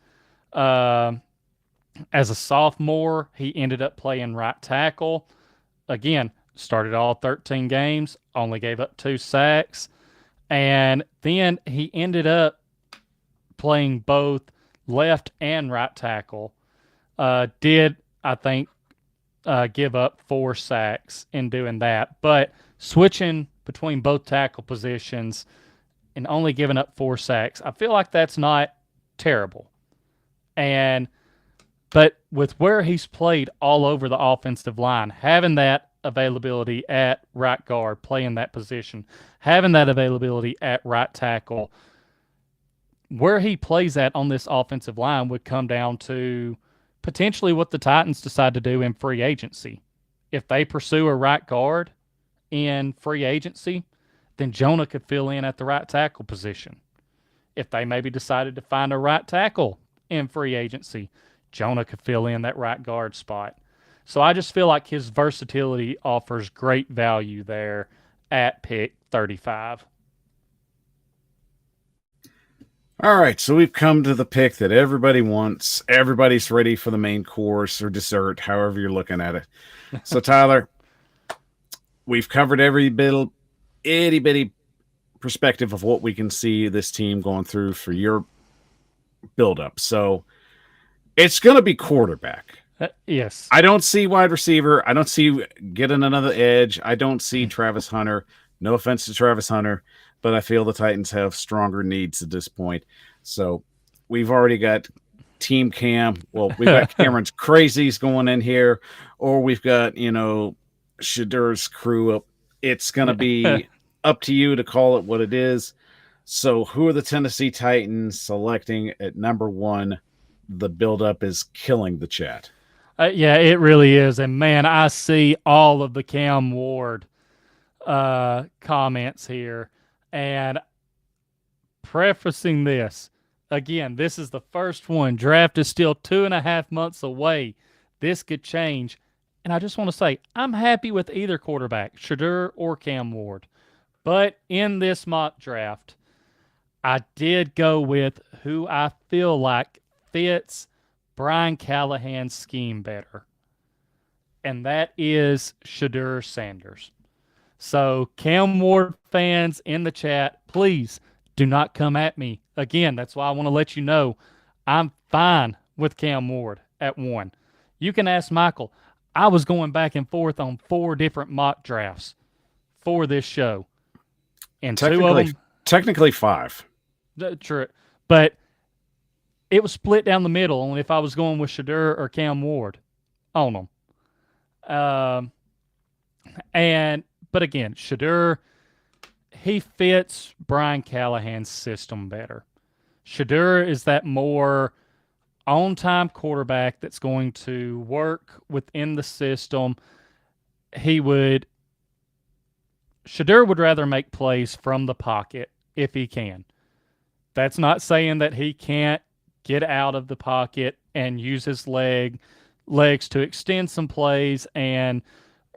As a sophomore, he ended up playing right tackle. Again, started all 13 games, only gave up 2 sacks. And then he ended up playing both left and right tackle. Did, I think, give up 4 sacks in doing that. But switching between both tackle positions and only giving up 4 sacks, I feel like that's not terrible. But with where he's played all over the offensive line, having that availability at right guard, playing that position, having that availability at right tackle, where he plays at on this offensive line would come down to potentially what the Titans decide to do in free agency. If they pursue a right guard in free agency, then Jonah could fill in at the right tackle position. If they maybe decided to find a right tackle in free agency, Jonah could fill in that right guard spot. So I just feel like his versatility offers great value there at pick 35. All right, so we've come to the pick that everybody wants. Everybody's ready for the main course or dessert, however you're looking at it. So, Tyler, we've covered every itty bitty perspective of what we can see this team going through for your buildup. So, it's going to be quarterback. Yes. I don't see wide receiver. I don't see getting another edge. I don't see Travis Hunter. No offense to Travis Hunter, but I feel the Titans have stronger needs at this point. So we've already got Team Cam. Well, we've got Cameron's crazies going in here, or we've got, Shadur's crew up. It's going to be up to you to call it what it is. So who are the Tennessee Titans selecting at number 1? The buildup is killing the chat. Yeah, it really is. And man, I see all of the Cam Ward comments here. And prefacing this, again, this is the first one. Draft is still 2.5 months away. This could change. And I just want to say, I'm happy with either quarterback, Shadur or Cam Ward. But in this mock draft, I did go with who I feel like fits Brian Callahan's scheme better. And that is Shadur Sanders. So, Cam Ward fans in the chat, please do not come at me. Again, that's why I want to let you know I'm fine with Cam Ward at 1. You can ask Michael. I was going back and forth on 4 different mock drafts for this show. And 2 of them... Technically 5. True. But it was split down the middle on if I was going with Shadur or Cam Ward on them. But again, Shadur, he fits Brian Callahan's system better. Shadur is that more on-time quarterback that's going to work within the system. Shadur would rather make plays from the pocket if he can. That's not saying that he can't get out of the pocket and use his legs to extend some plays and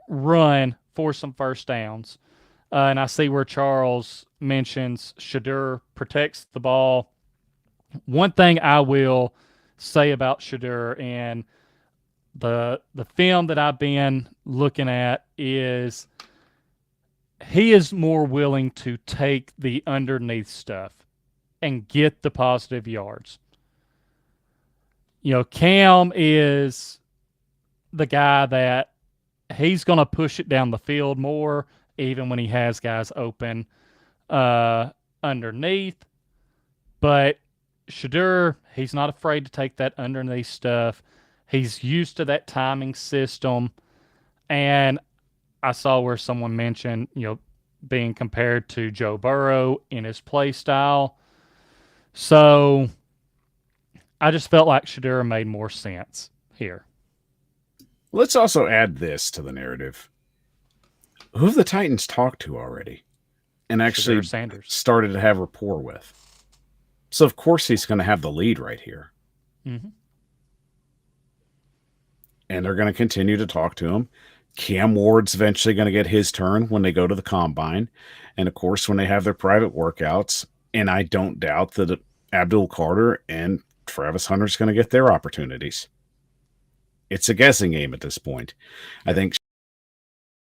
run for some first downs. And I see where Charles mentions Shadur protects the ball. One thing I will say about Shadur and the film that I've been looking at is he is more willing to take the underneath stuff and get the positive yards. Cam is the guy that he's going to push it down the field more, even when he has guys open underneath. But Shadur, he's not afraid to take that underneath stuff. He's used to that timing system. And I saw where someone mentioned, being compared to Joe Burrow in his play style. So I just felt like Shadur made more sense here. Let's also add this to the narrative. who have the Titans talked to already and actually Sanders started to have rapport with? So, of course, he's going to have the lead right here. Mm-hmm. And they're going to continue to talk to him. Cam Ward's eventually going to get his turn when they go to the combine. And, of course, when they have their private workouts. And I don't doubt that Abdul Carter and Travis Hunter's going to get their opportunities. It's a guessing game at this point. I think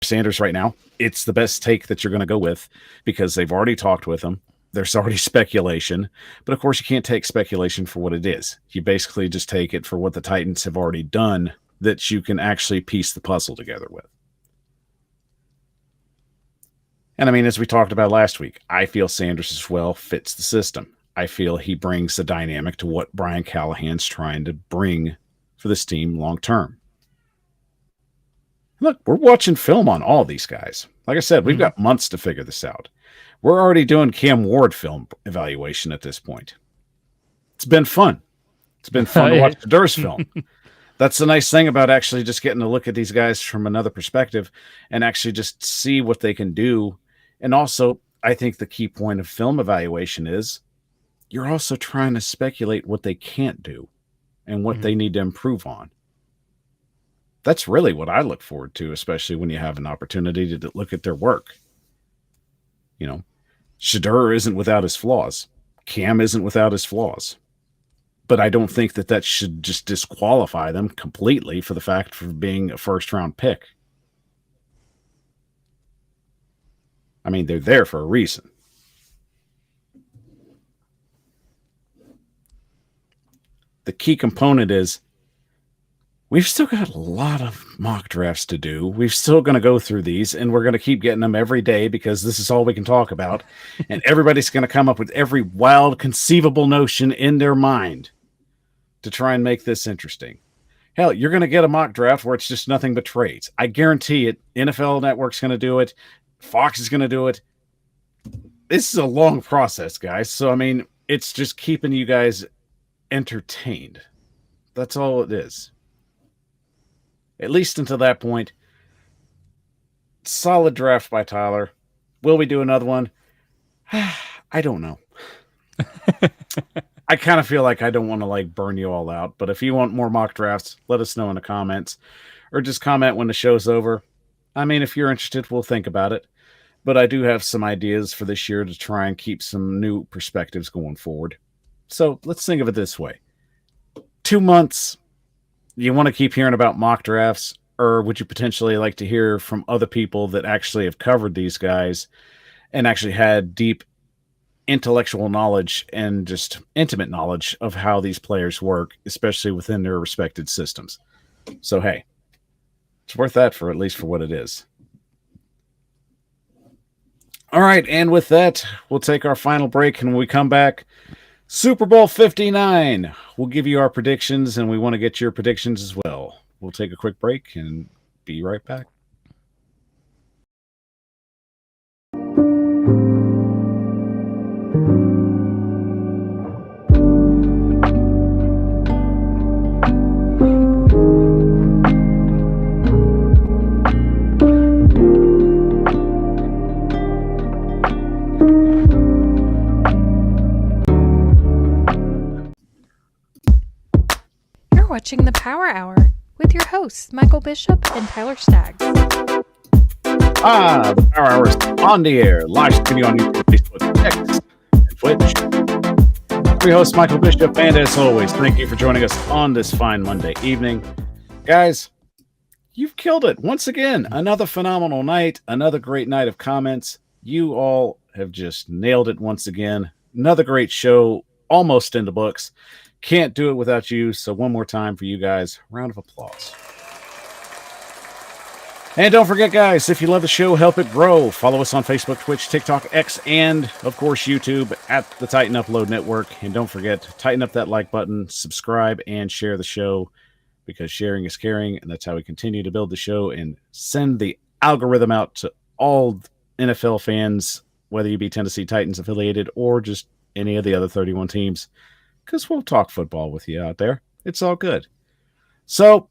Sanders right now, it's the best take that you're going to go with because they've already talked with him. There's already speculation. But, of course, you can't take speculation for what it is. You basically just take it for what the Titans have already done that you can actually piece the puzzle together with. And I mean, as we talked about last week, I feel Sanders as well fits the system. I feel he brings the dynamic to what Brian Callahan's trying to bring for this team long term. Look, we're watching film on all these guys. Like I said, we've got months to figure this out. We're already doing Cam Ward film evaluation at this point. It's been fun. It's been fun to watch the Durst film. That's the nice thing about actually just getting to look at these guys from another perspective and actually just see what they can do. And also, I think the key point of film evaluation is you're also trying to speculate what they can't do and what they need to improve on. That's really what I look forward to, especially when you have an opportunity to look at their work. You know, Shedeur isn't without his flaws. Cam isn't without his flaws. But I don't think that should just disqualify them completely for the fact for being a first-round pick. I mean, they're there for a reason. The key component is we've still got a lot of mock drafts to do. We're still going to go through these, and we're going to keep getting them every day because this is all we can talk about. And everybody's going to come up with every wild, conceivable notion in their mind to try and make this interesting. Hell, you're going to get a mock draft where it's just nothing but trades. I guarantee it. NFL Network's going to do it. Fox is going to do it. This is a long process, guys. So, I mean, it's just keeping you guys entertained. That's all it is. At least until that point. Solid draft by Tyler. Will we do another one? I don't know. I kind of feel like I don't want to burn you all out, but if you want more mock drafts, let us know in the comments or just comment when the show's over. I mean, if you're interested, we'll think about it, but I do have some ideas for this year to try and keep some new perspectives going forward. So let's think of it this way. 2 months, you want to keep hearing about mock drafts, or would you potentially like to hear from other people that actually have covered these guys and actually had deep intellectual knowledge and just intimate knowledge of how these players work, especially within their respected systems? So, hey, it's worth that for at least for what it is. All right, and with that, we'll take our final break, and when we come back, Super Bowl 59. We'll give you our predictions, and we want to get your predictions as well. We'll take a quick break and be right back. Watching the Power Hour with your hosts, Michael Bishop and Tyler Staggs. The Power Hour is on the air, live streaming on YouTube, Facebook, X, and Twitch. I'm your host, Michael Bishop, and as always, thank you for joining us on this fine Monday evening. Guys, you've killed it. Once again, another phenomenal night, another great night of comments. You all have just nailed it once again. Another great show, almost in the books. Can't do it without you, so one more time for you guys, round of applause. And don't forget, guys, if you love the show, help it grow. Follow us on Facebook, Twitch, TikTok, X, and, of course, YouTube at the Titan Upload Network. And don't forget, tighten up that like button, subscribe, and share the show, because sharing is caring, and that's how we continue to build the show and send the algorithm out to all NFL fans, whether you be Tennessee Titans affiliated or just any of the other 31 teams. Because we'll talk football with you out there. It's all good. So,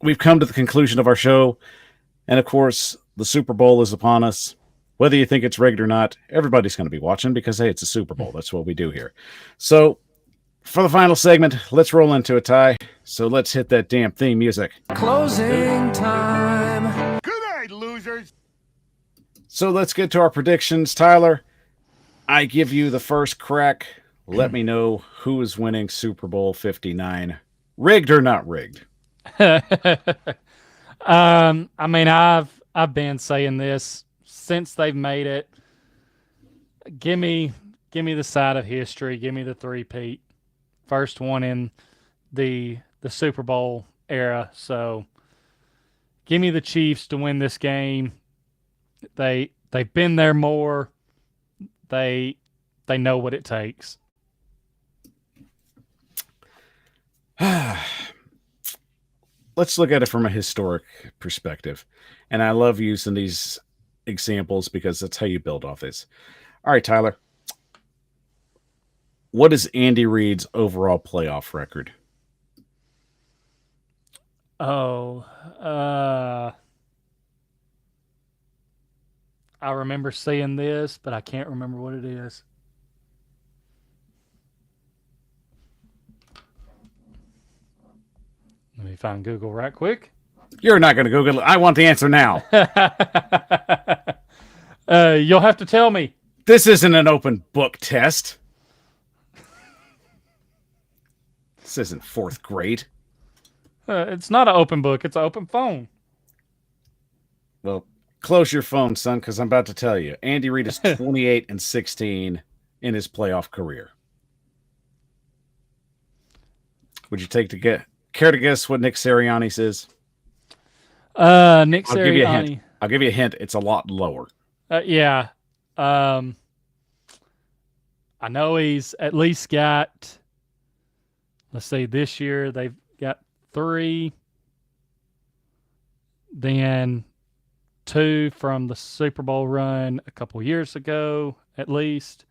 we've come to the conclusion of our show. And, of course, The Super Bowl is upon us. Whether you think it's rigged or not, everybody's going to be watching because, hey, it's a Super Bowl. That's what we do here. So, for the final segment, let's roll into a tie. So, let's hit that damn theme music. Closing time. Good night, losers. So, let's get to our predictions. Tyler, I give you the first crack. Let me know who is winning Super Bowl 59. Rigged or not rigged? I mean, I've been saying this since they've made it. Give me the side of history. Give me the three-peat. First one in the Super Bowl era. So give me the Chiefs to win this game. They've been there more. They know what it takes. Let's look at it from a historic perspective. And I love using these examples because that's how you build off this. All right, Tyler. What is Andy Reid's overall playoff record? Oh, I remember seeing this, but I can't remember what it is. Let me find Google right quick. You're not going to Google it. I want the answer now. You'll have to tell me. This isn't an open book test. This isn't fourth grade. It's not an open book. It's an open phone. Well, close your phone, son, because I'm about to tell you. Andy Reid is 28-16 in his playoff career. Would you care to guess what Nick Sirianni's is? Nick I'll give you a hint. Sirianni. I'll give you a hint. It's a lot lower. Yeah. I know he's at least got, let's see, this year they've got 3, then 2 from the Super Bowl run a couple years ago, at least.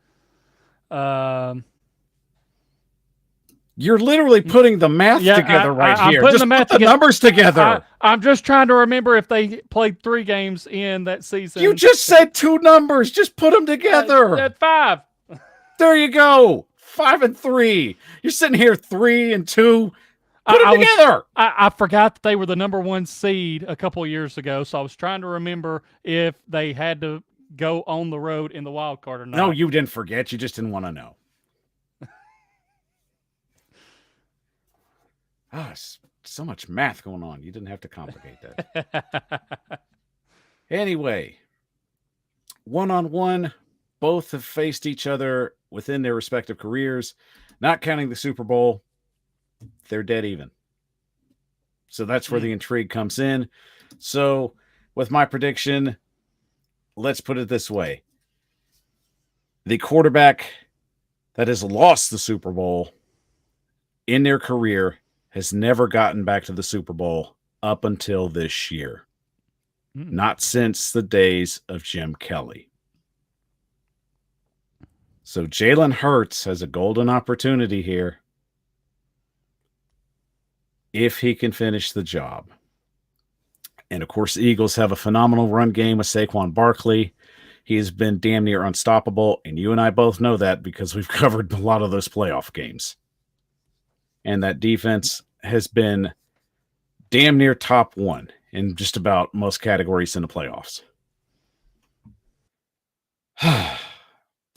You're literally putting the math together right I'm here. putting Just the math put the together. numbers together. I'm just trying to remember if they played 3 games in that season. You just said 2 numbers. Just put them together. At 5. There you go. 5 and 3. You're sitting here 3 and 2. Put them together. I forgot that they were the number 1 seed a couple years ago, so I was trying to remember if they had to go on the road in the wild card or not. No, you didn't forget. You just didn't want to know. So much math going on. You didn't have to complicate that. Anyway, 1-on-1, both have faced each other within their respective careers. Not counting the Super Bowl, they're dead even. So that's where the intrigue comes in. So with my prediction, let's put it this way. The quarterback that has lost the Super Bowl in their career has never gotten back to the Super Bowl up until this year. Not since the days of Jim Kelly. So Jalen Hurts has a golden opportunity here if he can finish the job. And of course, the Eagles have a phenomenal run game with Saquon Barkley. He has been damn near unstoppable, and you and I both know that because we've covered a lot of those playoff games. And that defense has been damn near top 1 in just about most categories in the playoffs.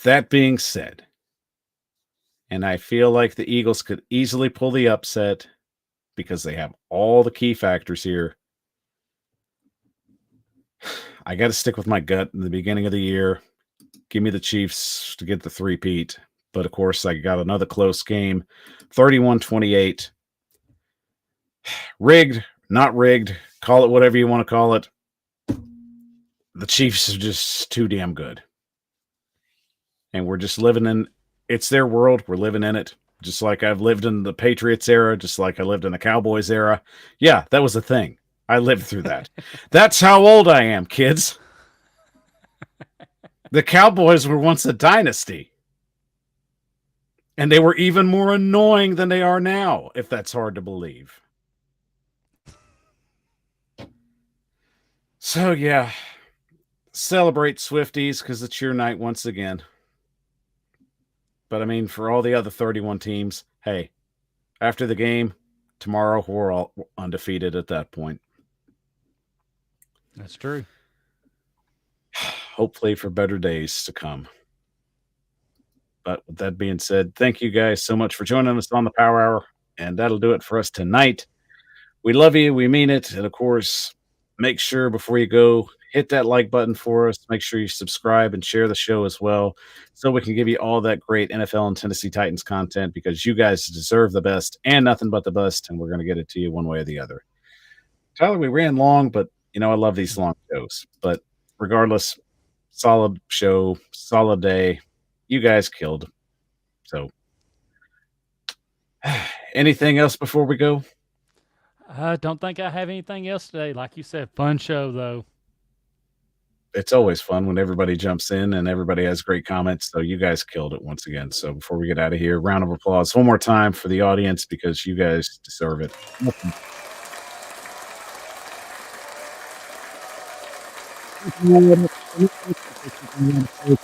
That being said, and I feel like the Eagles could easily pull the upset because they have all the key factors here. I got to stick with my gut in the beginning of the year. Give me the Chiefs to get the three-peat. But, of course, I got another close game, 31-28. Rigged, not rigged. Call it whatever you want to call it. The Chiefs are just too damn good. And we're just living in – it's their world. We're living in it. Just like I've lived in the Patriots era, just like I lived in the Cowboys era. Yeah, that was a thing. I lived through that. That's how old I am, kids. The Cowboys were once a dynasty. And they were even more annoying than they are now, if that's hard to believe. So, yeah, celebrate Swifties because it's your night once again. But I mean, for all the other 31 teams, hey, after the game, tomorrow we're all undefeated at that point. That's true. Hopefully for better days to come. But with that being said, thank you guys so much for joining us on the Power Hour. And that'll do it for us tonight. We love you. We mean it. And of course, make sure before you go, hit that like button for us. Make sure you subscribe and share the show as well so we can give you all that great NFL and Tennessee Titans content because you guys deserve the best and nothing but the best. And we're going to get it to you one way or the other. Tyler, we ran long, but I love these long shows. But regardless, solid show, solid day. You guys killed. So, anything else before we go? I don't think I have anything else today. Like you said, fun show, though. It's always fun when everybody jumps in and everybody has great comments. So, you guys killed it once again. So, before we get out of here, round of applause one more time for the audience because you guys deserve it.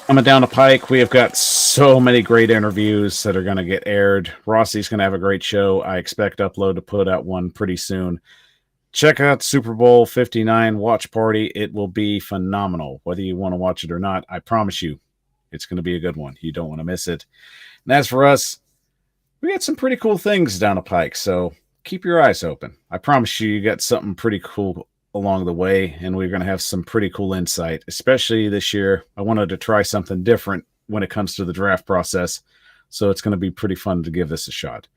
Coming down the pike, we have got so many great interviews that are going to get aired. Rossi's going to have a great show. I expect Upload to put out one pretty soon. Check out Super Bowl 59 watch party. It will be phenomenal. Whether you want to watch it or not, I promise you, it's going to be a good one. You don't want to miss it. And as for us, we got some pretty cool things down the pike, so keep your eyes open. I promise you got something pretty cool along the way, and we're going to have some pretty cool insight, especially this year. I wanted to try something different when it comes to the draft process, so it's going to be pretty fun to give this a shot.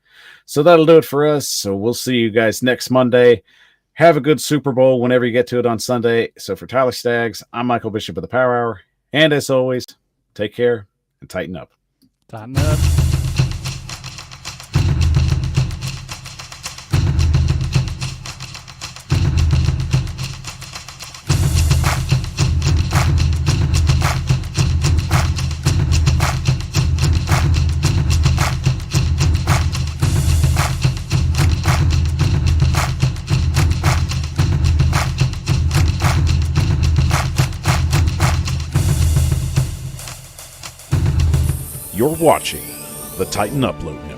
So that'll do it for us. So we'll see you guys next Monday. Have a good Super Bowl whenever you get to it on Sunday. So for Tyler Staggs, I'm Michael Bishop of the Power Hour, and as always, take care and tighten up. Tighten up. You're watching the Titan Upload Network.